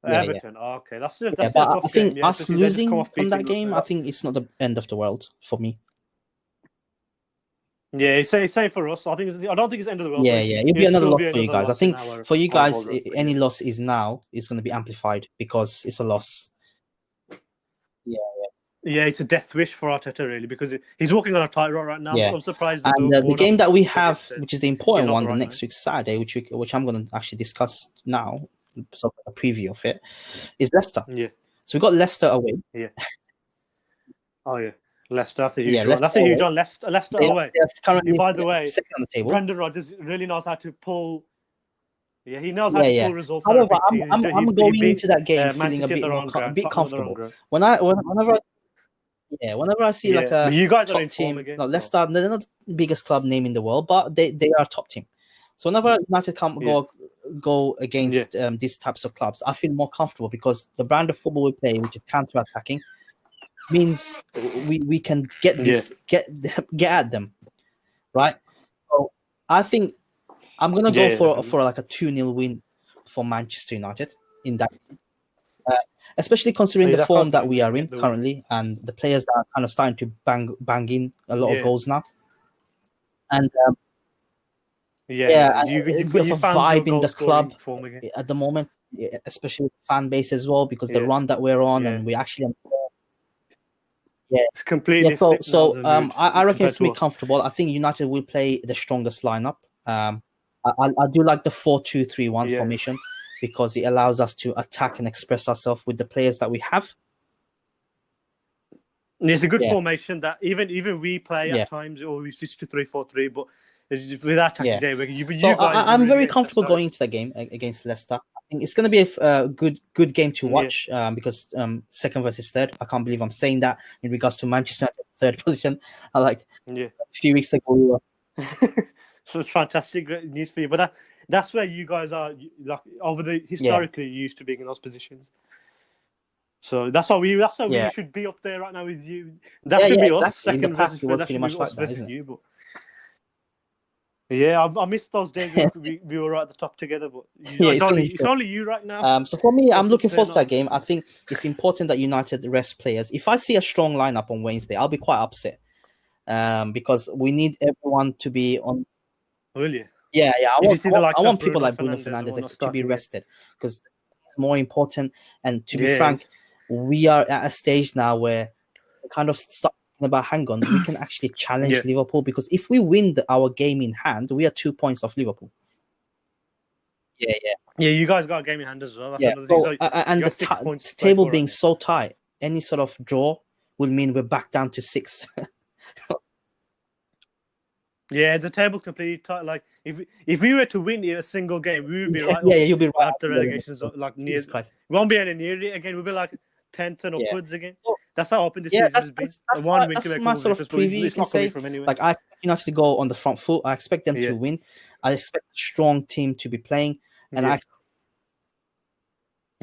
Everton. Yeah. Oh, okay, that's but a tough I think game. us losing from that game, I think it's not the end of the world for me. Yeah, same for us. I don't think it's the end of the world. Yeah, it'll be another loss for you guys. I think for you guys, any loss is going to be amplified because it's a loss. Yeah, it's a death wish for Arteta, really, because he's walking on a tightrope right now. Yeah. I'm surprised. And the game that we have, which is the important one, the next week Saturday, which I'm going to actually discuss now, so a preview of it, is Leicester. Yeah. So we got Leicester away. Yeah. Oh yeah, Leicester. That's a huge one. That's a huge one. Leicester away. Currently, by the way, second on the table. Brendan Rodgers really knows how to pull. Yeah, he knows how to pull results. However, I'm going into that game feeling a bit comfortable. Whenever I see like a top team, Leicester, they're not the biggest club name in the world, but they are a top team. So whenever United go against these types of clubs, I feel more comfortable because the brand of football we play, which is counter-attacking, means we can get at them, right? So I think I'm gonna go for like a 2-0 win for Manchester United in that. Especially considering the form that we are in currently and the players that are kind of starting to bang in a lot of goals now. And you a bit of a vibe in the club at the moment, especially with the fan base as well, because the run that we're on and we actually it's completely so I reckon it's going to be comfortable. I think United will play the strongest lineup. I do like the 4-2-3-1 formation, because it allows us to attack and express ourselves with the players that we have. It's a good formation that even we play at times, or we switch to 3-4-3, but with our tactics, I'm very comfortable going into the game against Leicester. I think it's going to be a good game to watch because second versus third. I can't believe I'm saying that in regards to Manchester United third position. A few weeks ago we were. So it's fantastic, great news for you. But that's where you guys are, like historically used to being in those positions. So that's how we should be up there right now with you. That should be us. Second versus third. That should be us versus you. But I missed those days when we were right at the top together. But it's only you right now. So for me, I'm looking forward to that game. I think it's important that United rest players. If I see a strong lineup on Wednesday, I'll be quite upset because we need everyone to be on. Will you? Yeah. I want people like Bruno Fernandes to be rested because it's more important. And to be frank, we are at a stage now where we kind of start thinking about, hang on, we can actually challenge Liverpool, because if we win our game in hand, we are 2 points off Liverpool. Yeah, you guys got a game in hand as well. That's and the table being so tight, any sort of draw will mean we're back down to 6. Yeah, the table completely tight. Like if we were to win a single game, we would be right. You'll be right. At the relegation zone, like near. We won't be anywhere near it again. We'll be like 10th and upwards again. That's how open this season has been. That's my sort of preview. You can say. Like I expect United to go on the front foot. I expect them to win. I expect a strong team to be playing, and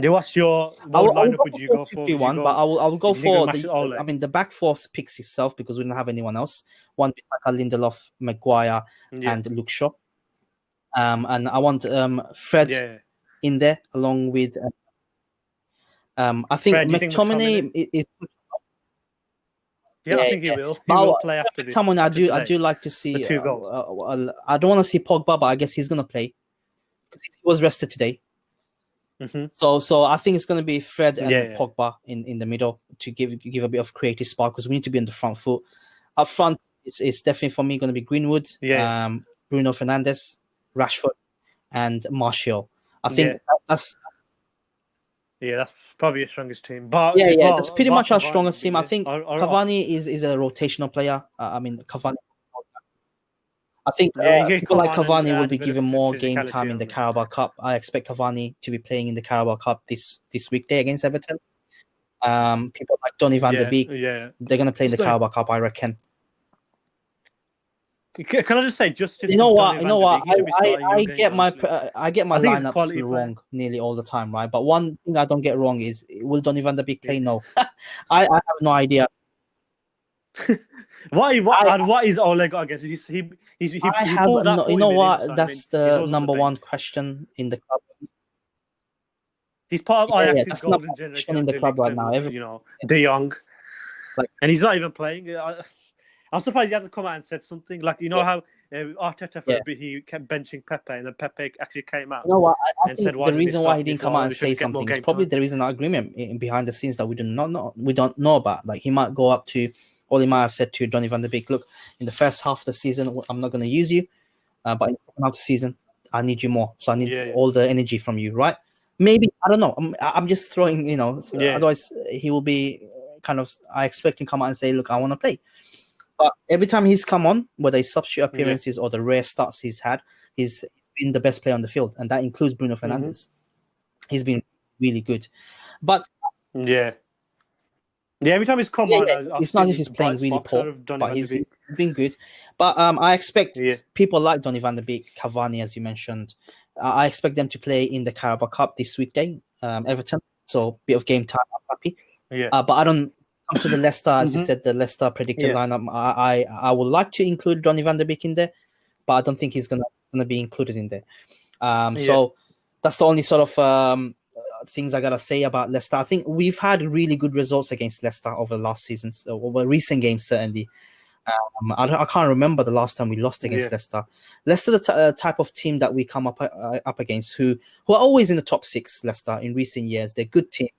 what's your lineup? Would you go for? But I will go for the back four picks itself because we don't have anyone else. One like Lindelof, Maguire, and Luke Shaw. And I want Fred in there along with. I think McTominay is. I think he will. He will play after this. I do like to see. The 2 goals. I don't want to see Pogba, but I guess he's going to play because he was rested today. Mm-hmm. So I think it's going to be Fred and Pogba in the middle to give a bit of creative spark, because we need to be on the front foot. Up front, it's definitely for me going to be Greenwood, Bruno Fernandes, Rashford, and Martial. I think that's probably your strongest team. But that's pretty much our strongest team. I think Cavani is a rotational player. Cavani. I think people like Cavani will be given more game time in the Carabao Cup. I expect Cavani to be playing in the Carabao Cup this weekday against Everton. People like Donny van der Beek, they're going to play in the Carabao Cup, I reckon. Can I just say, just you know what? I get my lineups wrong nearly all the time, right? But one thing I don't get wrong is, will Donny van de Beek play? No, I have no idea. What is Ole got against him? He pulled that. You know what? That's the number one question in the club. He's part of Ajax's golden generation in the club right now. De Jong, and he's not even playing. I'm surprised he hasn't come out and said something. Like, how Arteta for a bit, he kept benching Pepe, and then Pepe actually came out. You know what? I think the reason why he didn't come out and say something is probably there is an agreement behind the scenes that we don't know about. Like, he might go up to, or he might have said to Donny van de Beek, look, in the first half of the season, I'm not going to use you, but in the second half of the season, I need you more. So I need all the energy from you, right? Maybe, I don't know. I'm just throwing, otherwise he will be kind of, I expect him to come out and say, look, I want to play. But every time he's come on, whether it's substitute appearances or the rare starts he's had, he's been the best player on the field, and that includes Bruno Fernandes. He's been really good. But every time he's come on, it's not as if he's playing really poor, but he's been good. But I expect people like Donny van de Beek, Cavani, as you mentioned, I expect them to play in the Carabao Cup this weekday, Everton. So bit of game time, I'm happy. But I don't. Comes to the Leicester, as you said, the Leicester predicted lineup. I would like to include Donny van de Beek in there, but I don't think he's gonna be included in there. So that's the only sort of things I gotta say about Leicester. I think we've had really good results against Leicester over the last season, so over recent games certainly. I can't remember the last time we lost against Leicester. Leicester, the type of team that we come up against, who are always in the top six. Leicester in recent years, they're a good team.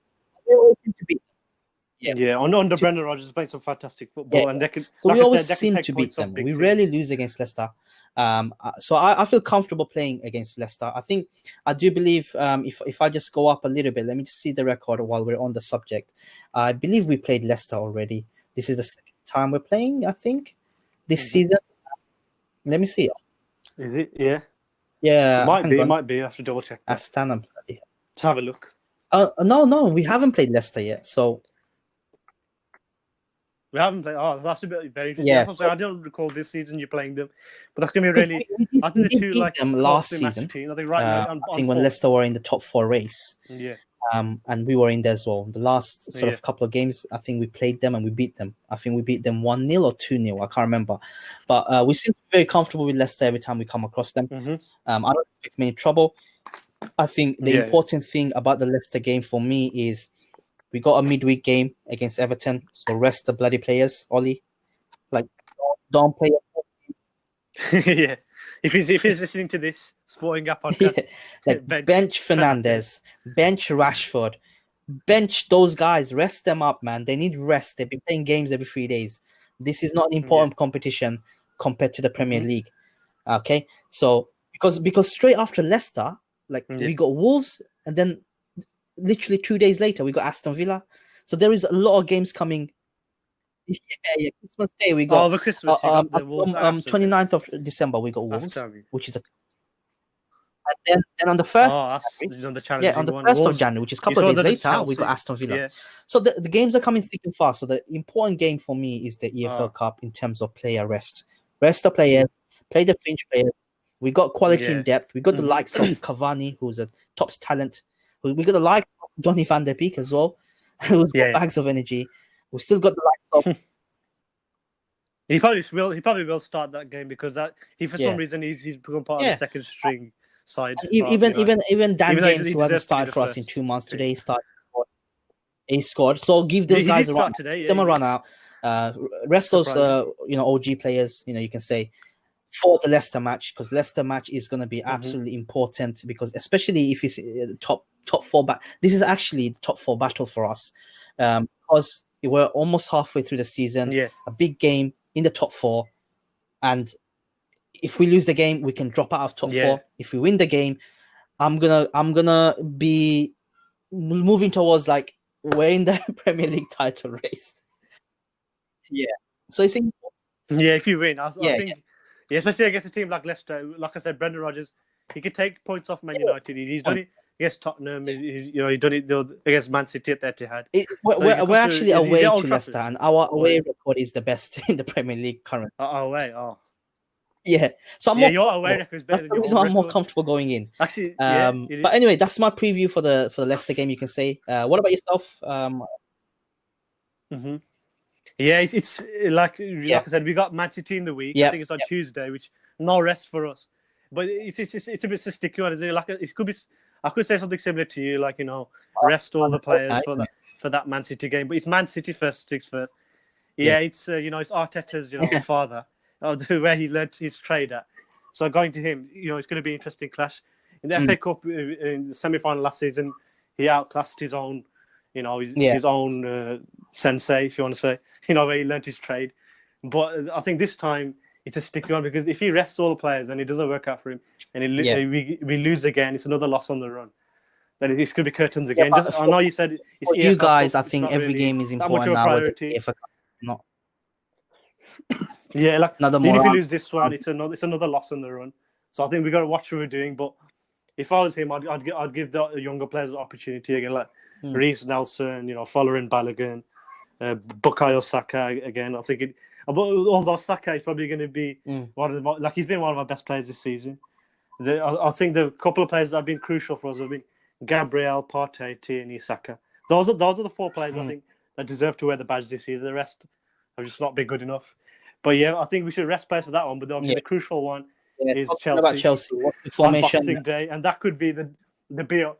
They always seem to be. Under Brendan Rodgers, playing some fantastic football, and they can. So we always seem to beat them. We rarely lose against Leicester. So I feel comfortable playing against Leicester. I do believe if I just go up a little bit, let me just see the record while we're on the subject. I believe we played Leicester already. This is the second time we're playing, I think, this season. Let me see. Is it? Yeah. Yeah. It might be. I have to double check. Let's have a look. No, we haven't played Leicester yet. So. We haven't played. Oh, that's a bit very interesting. Yeah, I don't recall this season you playing them, but that's going to be really. I think the two them last season. I think when Leicester were in the top four race. And we were in there as well. The last sort of couple of games, I think we played them and we beat them. I think we beat them 1-0 or 2-0. I can't remember, but we seem to be very comfortable with Leicester every time we come across them. I don't expect many trouble. I think the important thing about the Leicester game for me is. We got a midweek game against Everton, so rest the bloody players, Ollie. Like, don't play. If he's listening to this Sporting Gap podcast, bench Fernandes, bench Rashford, bench those guys. Rest them up, man. They need rest. They've been playing games every 3 days. This is not an important competition compared to the Premier League. Okay, so because straight after Leicester, we got Wolves, and then. Literally 2 days later, we got Aston Villa. So there is a lot of games coming. Christmas Day we got. The Christmas. The 29th of December we got Wolves, which is and then on the 1st. On the 1st of January, which is a couple of days later, we got Aston Villa. So the games are coming thick and fast. So the important game for me is the EFL Cup in terms of player rest. Rest the players, play the fringe players. We got quality in depth. We got the likes of Cavani, who's a top talent. We got the likes of Donny van de Beek as well, who's got bags of energy. We still got the likes of. He probably will start that game because for some reason he's become part of the second string side. Even Dan James, who hasn't started for us in 2 months, today he scored. So give those guys a run. Give them a run out. Rest those OG players. You can say. For the Leicester match, because Leicester match is going to be absolutely important, because especially if it's top four back. This is actually the top four battle for us, because we're almost halfway through the season. A big game in the top four, and if we lose the game, we can drop out of top four. If we win the game, I'm gonna be moving towards we're in the Premier League title race. So it's important. If you win, I think. Yeah, especially against a team like Leicester. Like I said, Brendan Rodgers, he could take points off Man United. He's done it against Tottenham. He's done it against Man City at Etihad. We're actually away to Leicester, and our away record is the best in the Premier League currently. Away, Yeah. So I'm your away record is better than your home record. I'm more comfortable going in. Actually, but anyway, that's my preview for the Leicester game. You can say. What about yourself? Mm-hmm. Yeah, it's like I said, we got Man City in the week. I think it's on Tuesday, which no rest for us. But it's a bit sticky one, isn't it? Like it could be. I could say something similar to you, like rest all the players for that Man City game. But it's Man City first, sticks first. Yeah, it's it's Arteta's father, where he learned his trade at. So going to him, it's going to be an interesting clash. In the FA Cup in the semi-final last season, he outclassed his own, his own sensei, if you want to say, where he learned his trade. But I think this time it's a sticky one because if he rests all the players and it doesn't work out for him, and we lose again, it's another loss on the run. Then it's going to be curtains again. I know you said it's for you guys. I think every game is important now. Priority. Not. Yeah, like even if you lose this one, it's another loss on the run. So I think we got to watch what we're doing. But if I was him, I'd give the younger players an opportunity again, like Reece Nelson, following Balogun, Bukayo Saka again. I think although Saka is probably going to be one of the he's been one of our best players this season. I think the couple of players that have been crucial for us have been Gabriel, Partey, Tierney, Saka. Those are the four players I think that deserve to wear the badge this season. The rest have just not been good enough. But yeah, I think we should rest players for that one. But obviously the crucial one is Chelsea. About Chelsea, what's the formation? On Boxing Day, and that could be the beer.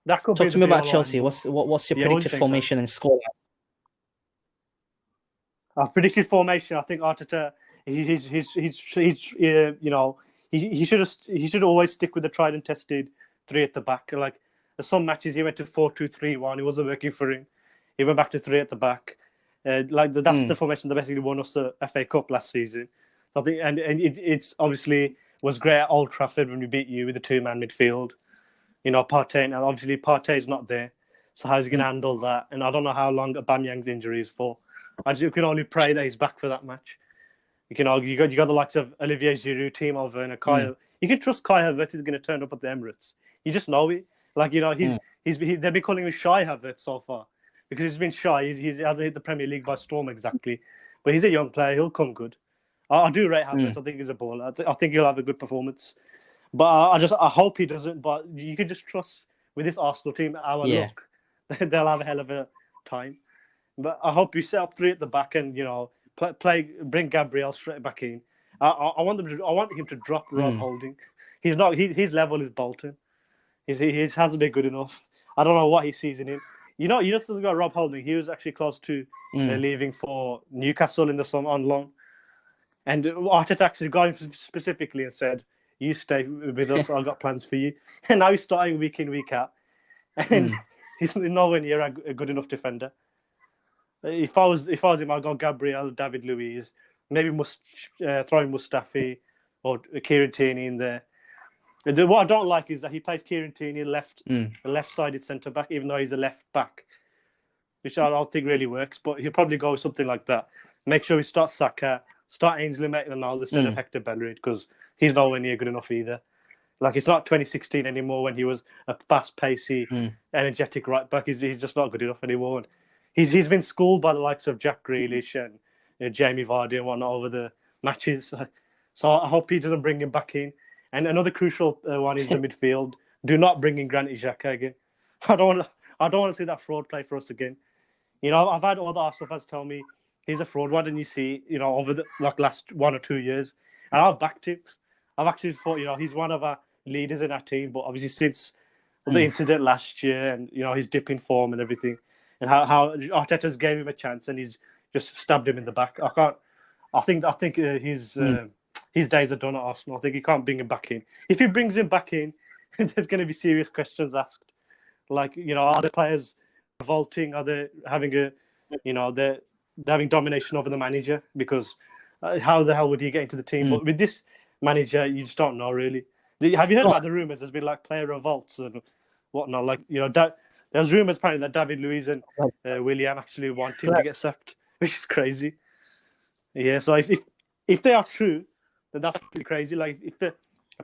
That could Talk to me about Chelsea. What's your predicted formation and score? Our predicted formation, I think Arteta, he should always stick with the tried and tested three at the back. Like some matches, he went to 4-2-3-1. It wasn't working for him. He went back to three at the back. That's the formation that basically won us the FA Cup last season. So I think, and it's obviously was great at Old Trafford when we beat you with the two-man midfield. Partey, now obviously Partey's not there, so how's he going to handle that? And I don't know how long Aubameyang's injury is for. You can only pray that he's back for that match. You got the likes of Olivier Giroud, Timo Werner, Kai. You can trust Kai Havertz is going to turn up at the Emirates. You just know it. Like they've been calling him Shy Havertz so far because he's been shy. He hasn't hit the Premier League by storm exactly, but he's a young player. He'll come good. I do rate Havertz. I think he's a baller. I think he'll have a good performance. But I hope he doesn't. But you can just trust with this Arsenal team, our luck, they'll have a hell of a time. But I hope you set up three at the back and bring Gabriel straight back in. I want him to drop Rob Holding. He's not. His level is Bolton. He hasn't been good enough. I don't know what he sees in him. You just got Rob Holding. He was actually close to leaving for Newcastle in the summer on loan. And Arteta actually got him specifically and said, "You stay with us. I've got plans for you." And now he's starting week in, week out, and he's nowhere near a good enough defender. If I was him, I'd go Gabriel, David Luiz, maybe throw in Mustafi or Kieran Tierney in there. And what I don't like is that he plays Kieran Tierney left-sided centre back, even though he's a left back, which I don't think really works. But he'll probably go something like that. Make sure he starts Saka. Start Ainsley Maitland-Niles instead of Hector Bellerin because he's nowhere near good enough either. Like it's not 2016 anymore when he was a fast-pacey, energetic right back. He's just not good enough anymore. And he's been schooled by the likes of Jack Grealish and Jamie Vardy and whatnot over the matches. So I hope he doesn't bring him back in. And another crucial one is the midfield. Do not bring in Granit Xhaka again. I don't want to see that fraud play for us again. I've had all the Arsenal fans tell me he's a fraud. Why didn't you see, over the last 1 or 2 years? And I've backed him. I've actually thought, he's one of our leaders in our team. But obviously since the incident last year and, his dip in form and everything, and how Arteta's gave him a chance and he's just stabbed him in the back. I think his days are done at Arsenal. I think he can't bring him back in. If he brings him back in, there's going to be serious questions asked. Like, are the players revolting? Are they having they're having domination over the manager? Because how the hell would he get into the team? But with this manager, you just don't know really. Have you heard about the rumours? There's been like player revolts and whatnot. Like, there's rumours apparently that David Luiz and Willian actually want him to get sacked, which is crazy. Yeah, so if they are true, then that's pretty crazy. Like if a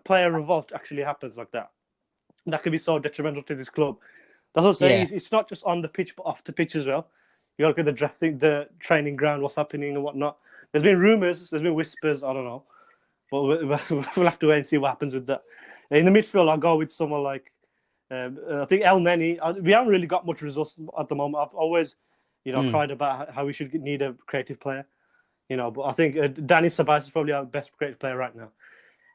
player revolt actually happens like that, that could be so detrimental to this club. That's what I'm saying. Yeah. It's not just on the pitch, but off the pitch as well. You got to look at the training ground, what's happening and whatnot. There's been rumours, there's been whispers. I don't know. but we'll have to wait and see what happens with that. In the midfield, I'll go with someone like I think El Neni. We haven't really got much resources at the moment. I've always, cried about how we should need a creative player. But I think Danny Ceballos is probably our best creative player right now,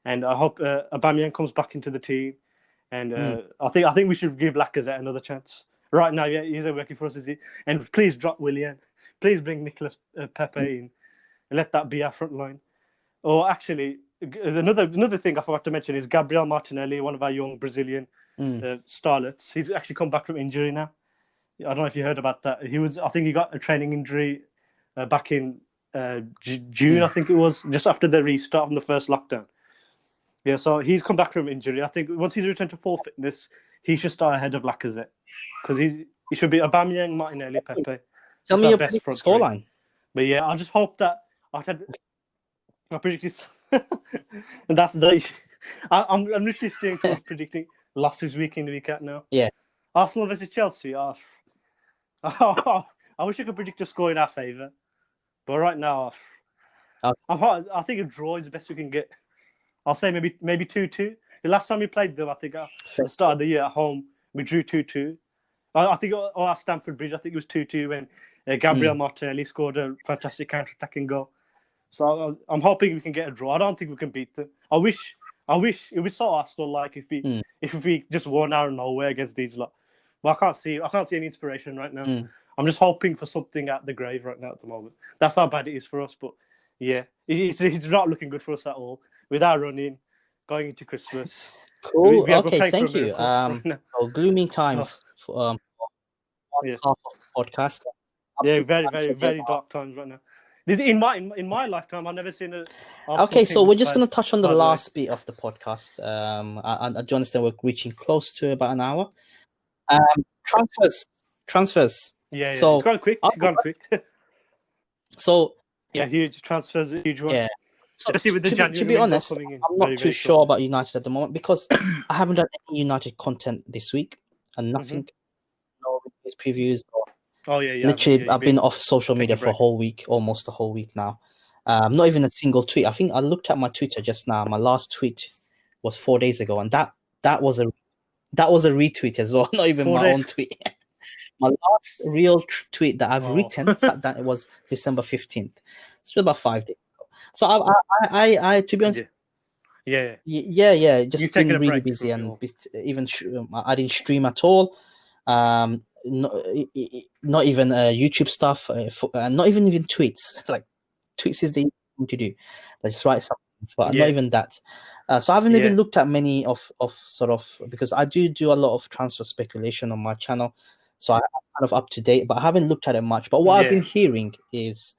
and I hope Aubameyang comes back into the team. And I think we should give Lacazette another chance. Right now, yeah, he's working for us, is he? And please drop Willian. Please bring Nicolas Pepe in and let that be our front line. Or actually, another thing I forgot to mention is Gabriel Martinelli, one of our young Brazilian starlets. He's actually come back from injury now. I don't know if you heard about that. I think he got a training injury back in June, I think it was, just after the restart from the first lockdown. Yeah, so he's come back from injury. I think once he's returned to full fitness, he should start ahead of Lacazette because he should be Aubameyang, Martinelli, Pepe. Tell me your best scoreline. But yeah, I just hope that I predict this, and that's the. I'm literally staying close predicting losses week in, week out now. Yeah, Arsenal versus Chelsea. I wish I could predict a score in our favour, but right now, I think a draw is the best we can get. I'll say maybe 2-2. The last time we played them, I think at the start of the year at home, we drew 2-2. I think at Stamford Bridge, I think it was 2-2 when Gabriel Martinelli scored a fantastic counter-attacking goal. So I'm hoping we can get a draw. I don't think we can beat them. I wish it was so Arsenal like if we just won out of nowhere against these lot. But I can't see any inspiration right now. I'm just hoping for something at the grave right now at the moment. That's how bad it is for us. But yeah, it's not looking good for us at all. With our running, going into Christmas. Cool. Okay, thank you. Gloomy times for half of the podcast. Yeah, very, very, very dark times right now. In my lifetime, I've never seen a. Okay, so we're just going to touch on the last bit of the podcast. I do understand we're reaching close to about an hour. Transfers. Yeah. So it's gone quick. So yeah, huge transfers, huge one. Yeah. So especially with the to be honest, I'm not too sure about United at the moment because I haven't done any United content this week and nothing, no previews. Literally, I've been off social media for a whole week, almost a whole week now. Not even a single tweet. I think I looked at my Twitter just now. My last tweet was 4 days ago, and that was a retweet as well. Not even my own tweet. My last real tweet that I've written that it was December 15th. It's been about 5 days. So I to be honest, just been really busy and even I didn't stream at all. Not even YouTube stuff, not even tweets. Like tweets is the easy thing to do. I just write something, but not even that. So I haven't even looked at many of sort of because I do a lot of transfer speculation on my channel, so I'm kind of up to date. But I haven't looked at it much. But what I've been hearing is.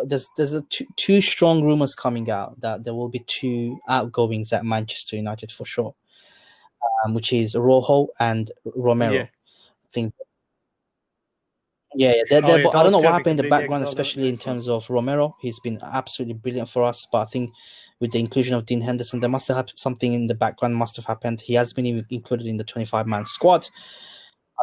There's two strong rumors coming out that there will be 2 outgoings at Manchester United for sure, which is Rojo and Romero. I think. But I don't know what happened in the background, especially in terms of Romero. He's been absolutely brilliant for us, but I think with the inclusion of Dean Henderson, there must have something in the background must have happened. He has been included in the 25-man squad.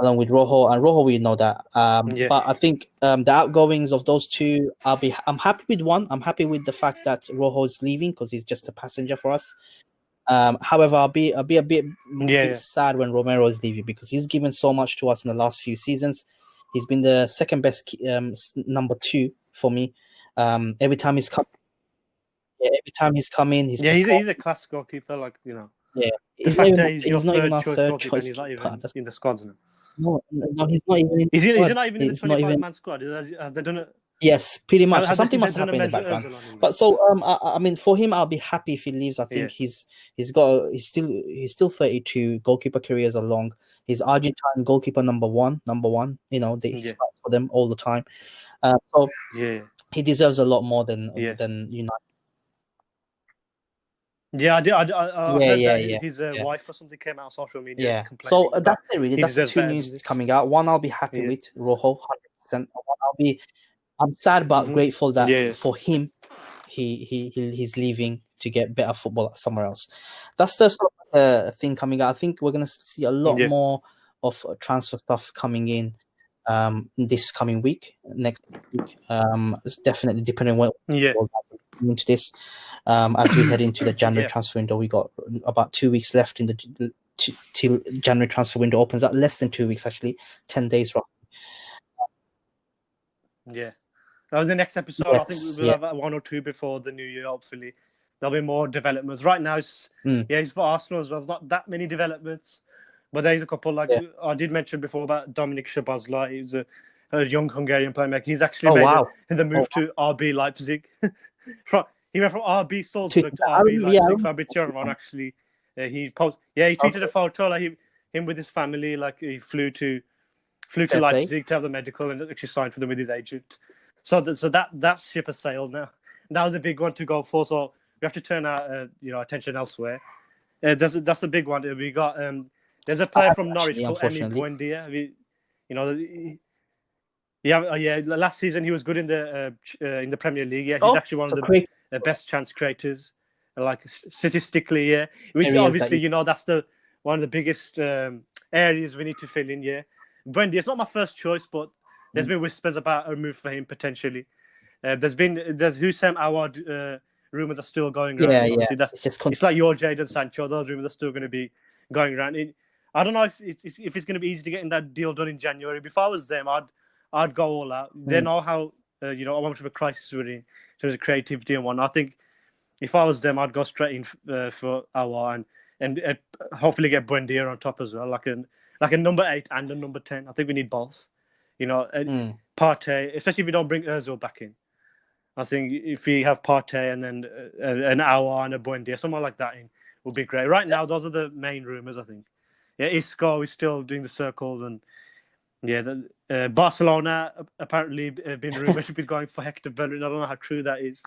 Along with Rojo, and Rojo, we know that. But I think the outgoings of those 2, I'm happy with one. I'm happy with the fact that Rojo is leaving because he's just a passenger for us. However, I'll be a bit sad when Romero is leaving because he's given so much to us in the last few seasons. He's been the second best number 2 for me. Every time he's come in, he's a class goalkeeper, like Yeah, he's not even our third choice. He's not even in the squads now. No, he's not even. Is he not even in the 25-man squad? Have they done it? Yes, pretty much. Something must happen in the background. But so, I mean, for him, I'll be happy if he leaves. I think he's still 32. Goalkeeper careers are long. He's Argentine goalkeeper number one. He starts for them all the time. So he deserves a lot more than United. Yeah, I heard that his wife or something came out on social media. So that's it, really. That's the 2 news coming out. One I'll be happy with, Rojo, 100%. I'm sad but grateful that for him, he's leaving to get better football somewhere else. That's the sort of thing coming out. I think we're going to see a lot more of transfer stuff coming in this coming week, next week. It's definitely depending on what looking into this as we head into the January transfer window. We got about 2 weeks left in the till January transfer window opens. At less than 2 weeks, actually, 10 days roughly. Yeah. The next episode, I think we'll have 1 or 2 before the new year. Hopefully, there'll be more developments. Right now, it's for Arsenal as well. There's not that many developments, but there's a couple. Like I did mention before about Dominik Szoboszlai. He's a young Hungarian playmaker. He's actually made the move to RB Leipzig. He went from RB Salzburg to RB Leipzig. Fabrizio Romano actually, he tweeted a photo like him with his family. Like he flew to Leipzig to have the medical and actually signed for them with his agent. So that ship has sailed now. And that was a big one to go for. So we have to turn our attention elsewhere. That's a big one. We got there's a player from Norwich called Emi Buendia. Last season he was good in the Premier League. Yeah, he's actually one of the best chance creators, like statistically. Yeah, which obviously that's one of the biggest areas we need to fill in. Yeah, Buendia. It's not my first choice, but there's been whispers about a move for him potentially. There's Hussein Awad rumors are still going around. Yeah. It's like your Jadon Sancho. Those rumors are still going to be going around. I don't know if it's going to be easy to get in that deal done in January. If I was them, I'd go all out. They know how how much of a crisis we're in terms of creativity and whatnot. I think if I was them, I'd go straight in for Awad and hopefully get Buendia on top as well, like a number 8 and a number 10. I think we need both. Partey, especially if we don't bring Ozil back in. I think if we have Partey and then an Aouar and a Buendia, someone like that in, would be great. Right now, those are the main rumours, I think. Yeah, Isco is still doing the circles. And Barcelona apparently been rumoured to be going for Hector Bellerin. I don't know how true that is.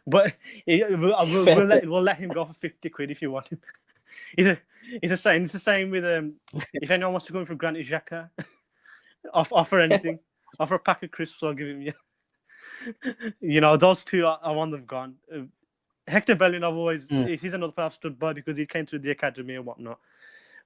But we'll let him go for 50 quid if you want him. It's the same with if anyone wants to go in for Granit Xhaka, offer anything. Offer a pack of crisps, I'll give him. Those two, I want them gone. Hector Bellerin, he's another player I've stood by because he came through the academy and whatnot.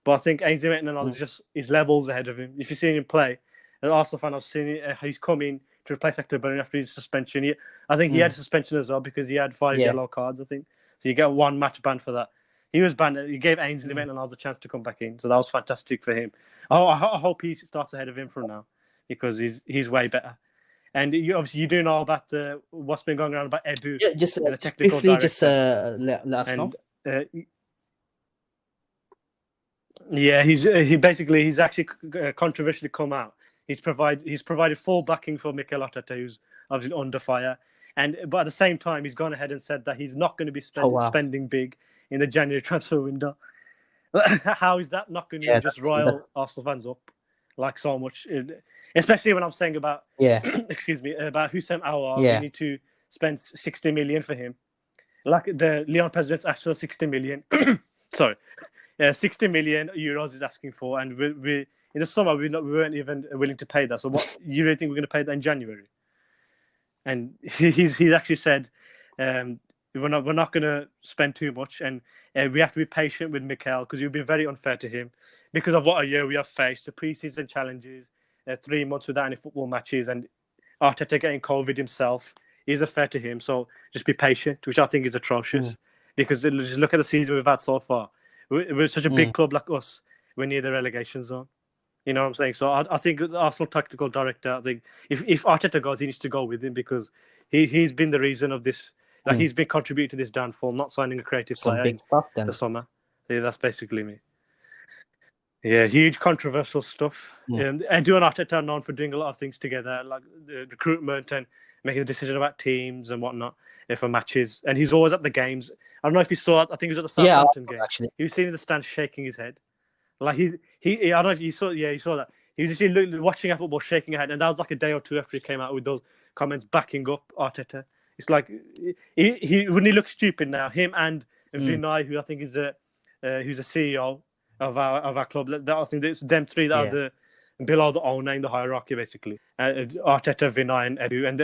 But I think Ainsley Maitland is just his levels ahead of him. If you've seen him play, an Arsenal fan, I've seen it. He's coming to replace Hector Bellerin after his suspension. I think he had a suspension as well because he had 5 yellow cards, I think. So you get 1 match ban for that. He was banned. He gave Ainsley Maitland a chance to come back in. So that was fantastic for him. I hope he starts ahead of him from now because he's way better. And you do know about what's been going around about Edu. Yeah, just the technical briefly, just let us know. He's actually controversially come out. He's provided full backing for Mikel Arteta, who's obviously under fire, but at the same time he's gone ahead and said that he's not going to be spending big in the January transfer window. How is that not going to just rile Arsenal fans up like so much? Especially when I'm saying about about Hussein Aouar, we need to spend 60 million for him. Like the Lyon president's asked for 60 million. Sorry, 60 million euros is asking for, and we in the summer we weren't even willing to pay that. So what you really think we're going to pay that in January? And he's actually said we're not going to spend too much, and we have to be patient with Mikel because you'll be very unfair to him because of what a year we have faced, the pre-season challenges, 3 months without any football matches, and Arteta getting COVID himself is unfair to him. So just be patient, which I think is atrocious because just look at the season we've had so far. We're such a big club like us. We're near the relegation zone. You know what I'm saying? So I think the Arsenal technical director, I think if Arteta goes, he needs to go with him because he's been the reason of this. Like he's been contributing to this downfall, not signing a creative player in the summer. Yeah, that's basically me. Yeah, huge controversial stuff. And Edu and Arteta are known for doing a lot of things together, like the recruitment and making a decision about teams and whatnot for matches. And he's always at the games. I don't know if you saw it. I think he was at the Southampton game. Actually, he was sitting in the stand shaking his head. Like he I don't know if you saw. Yeah, you saw that. He was just watching a football, shaking his head, and that was like a day or two after he came out with those comments backing up Arteta. It's like he wouldn't he look stupid now? Him and Vinay, who I think is who's a CEO of our club. I think it's them three that are below the owner in the hierarchy, basically. Arteta, Vinay, and Edu, and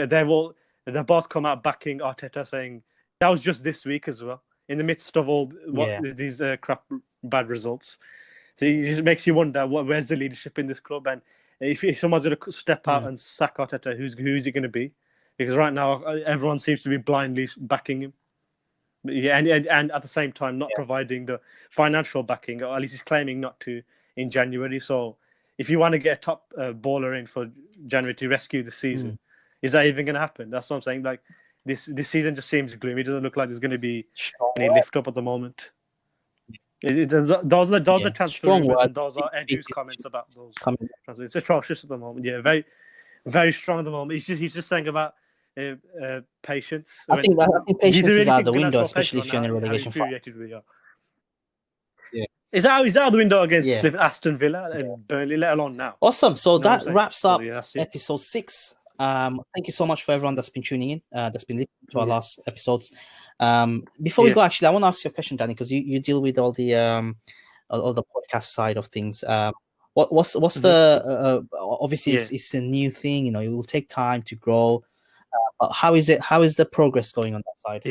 they both come out backing Arteta, saying that was just this week as well, in the midst of all these bad results. So it just makes you wonder where's the leadership in this club, and if someone's going to step out and sack Arteta, who's he going to be? because right now everyone seems to be blindly backing him. Yeah, and at the same time not providing the financial backing, or at least he's claiming not to in January. So if you want to get a top baller in for January to rescue the season, is that even going to happen? That's what I'm saying. Like this season just seems gloomy. It doesn't look like there's going to be any lift up at the moment. Those are the transfer rumors, and those are Edu's comments about those transfers. It's atrocious at the moment. Yeah, very, very strong at the moment. He's just saying about patience. I think patience is out the window, especially if you're in a relegation fight. Yeah. Is that out the window against Aston Villa and Burnley, let alone now? Awesome. So that wraps up episode 6. Thank you so much for everyone that's been tuning in, that's been listening to our last episodes. Before we go, actually, I want to ask you a question, Danny, because you deal with all the podcast side of things. What's the obviously it's a new thing, it will take time to grow. But how is the progress going on that side?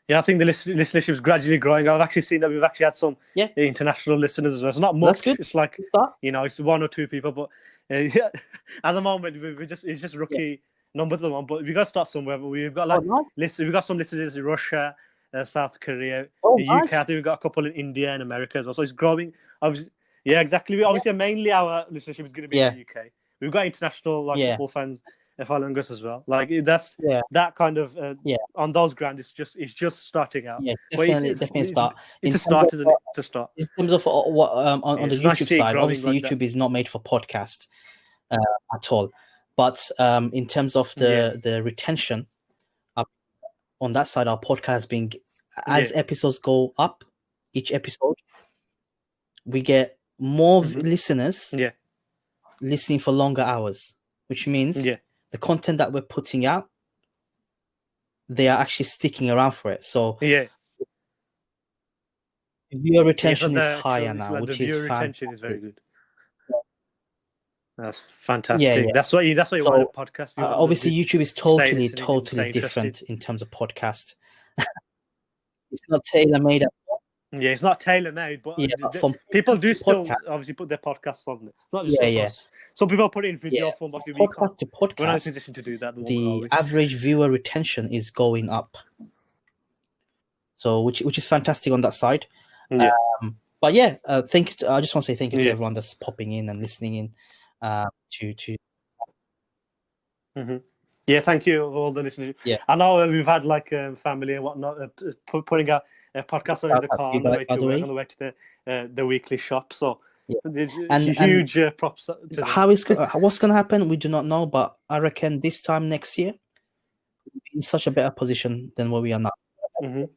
Yeah, I think the listenership is gradually growing. I've actually seen that we've actually had some international listeners as well. It's not much. That's good. It's like it's 1 or 2 people, but at the moment it's just rookie numbers at the moment. But we got to start somewhere. But we've got we've got some listeners in Russia, South Korea, the UK. I think we've got a couple in India and America as well. So it's growing. Obviously, exactly. Obviously, mainly our listenership is going to be in the UK. We've got international football fans following us as well. Like that's that kind of on those grounds. It's just starting out. Yeah, definitely start. It's a start, isn't it? It's a start. In terms of what on the YouTube side, obviously YouTube is not made for podcast at all. But in terms of the retention, on that side, our podcast being as episodes go up, each episode, we get more listeners listening for longer hours, which means the content that we're putting out, they are actually sticking around for it. So viewer retention is higher now, which is fantastic. Retention is very good. That's fantastic. That's what you want a podcast. Obviously, YouTube is totally different in terms of podcast. It's not tailor-made. Yeah, it's not tailor-made, but people do still obviously put their podcasts on it. It's not just us. Some people put it in video form. Obviously, podcast to podcast, we're not in a position to do that. The average viewer retention is going up. So, which is fantastic on that side. Yeah. But I just want to say thank you to everyone that's popping in and listening in. Yeah, thank you all the listeners. Yeah, I know we've had family and whatnot putting a podcast on in the car on the way to the weekly shop. So huge props. What's going to happen? We do not know, but I reckon this time next year we'll be in such a better position than where we are now. We'll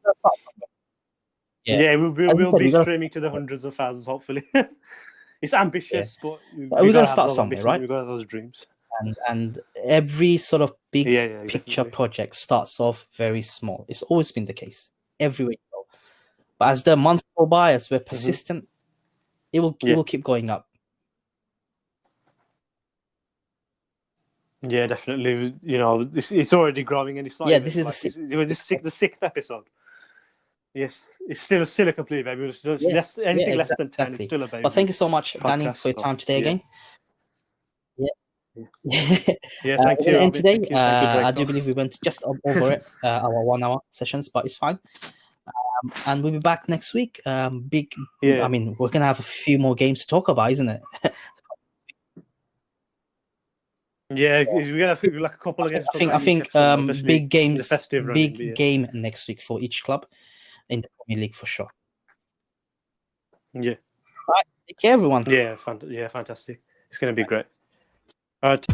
be streaming to the hundreds of thousands, hopefully. It's ambitious, but we got to start somewhere, right? We got those dreams. And every sort of big picture project starts off very small. It's always been the case everywhere you go. But as the months go by, as we're persistent, it will keep going up. Yeah, definitely. It's already growing, and it's not. This is the sixth episode. Yes, it's still a complete baby. It's just less than 10. It's still a baby. But thank you so much, Danny, for your time today again. Thank you. And today, I do believe we went just over it, our 1 hour sessions, but it's fine. And we'll be back next week. I mean, we're gonna have a few more games to talk about, isn't it? We're gonna have a couple of games. I think big games, game next week for each club in the Premier League for sure. Yeah. All right. Take care, everyone. Yeah, fantastic. It's gonna be great. All right.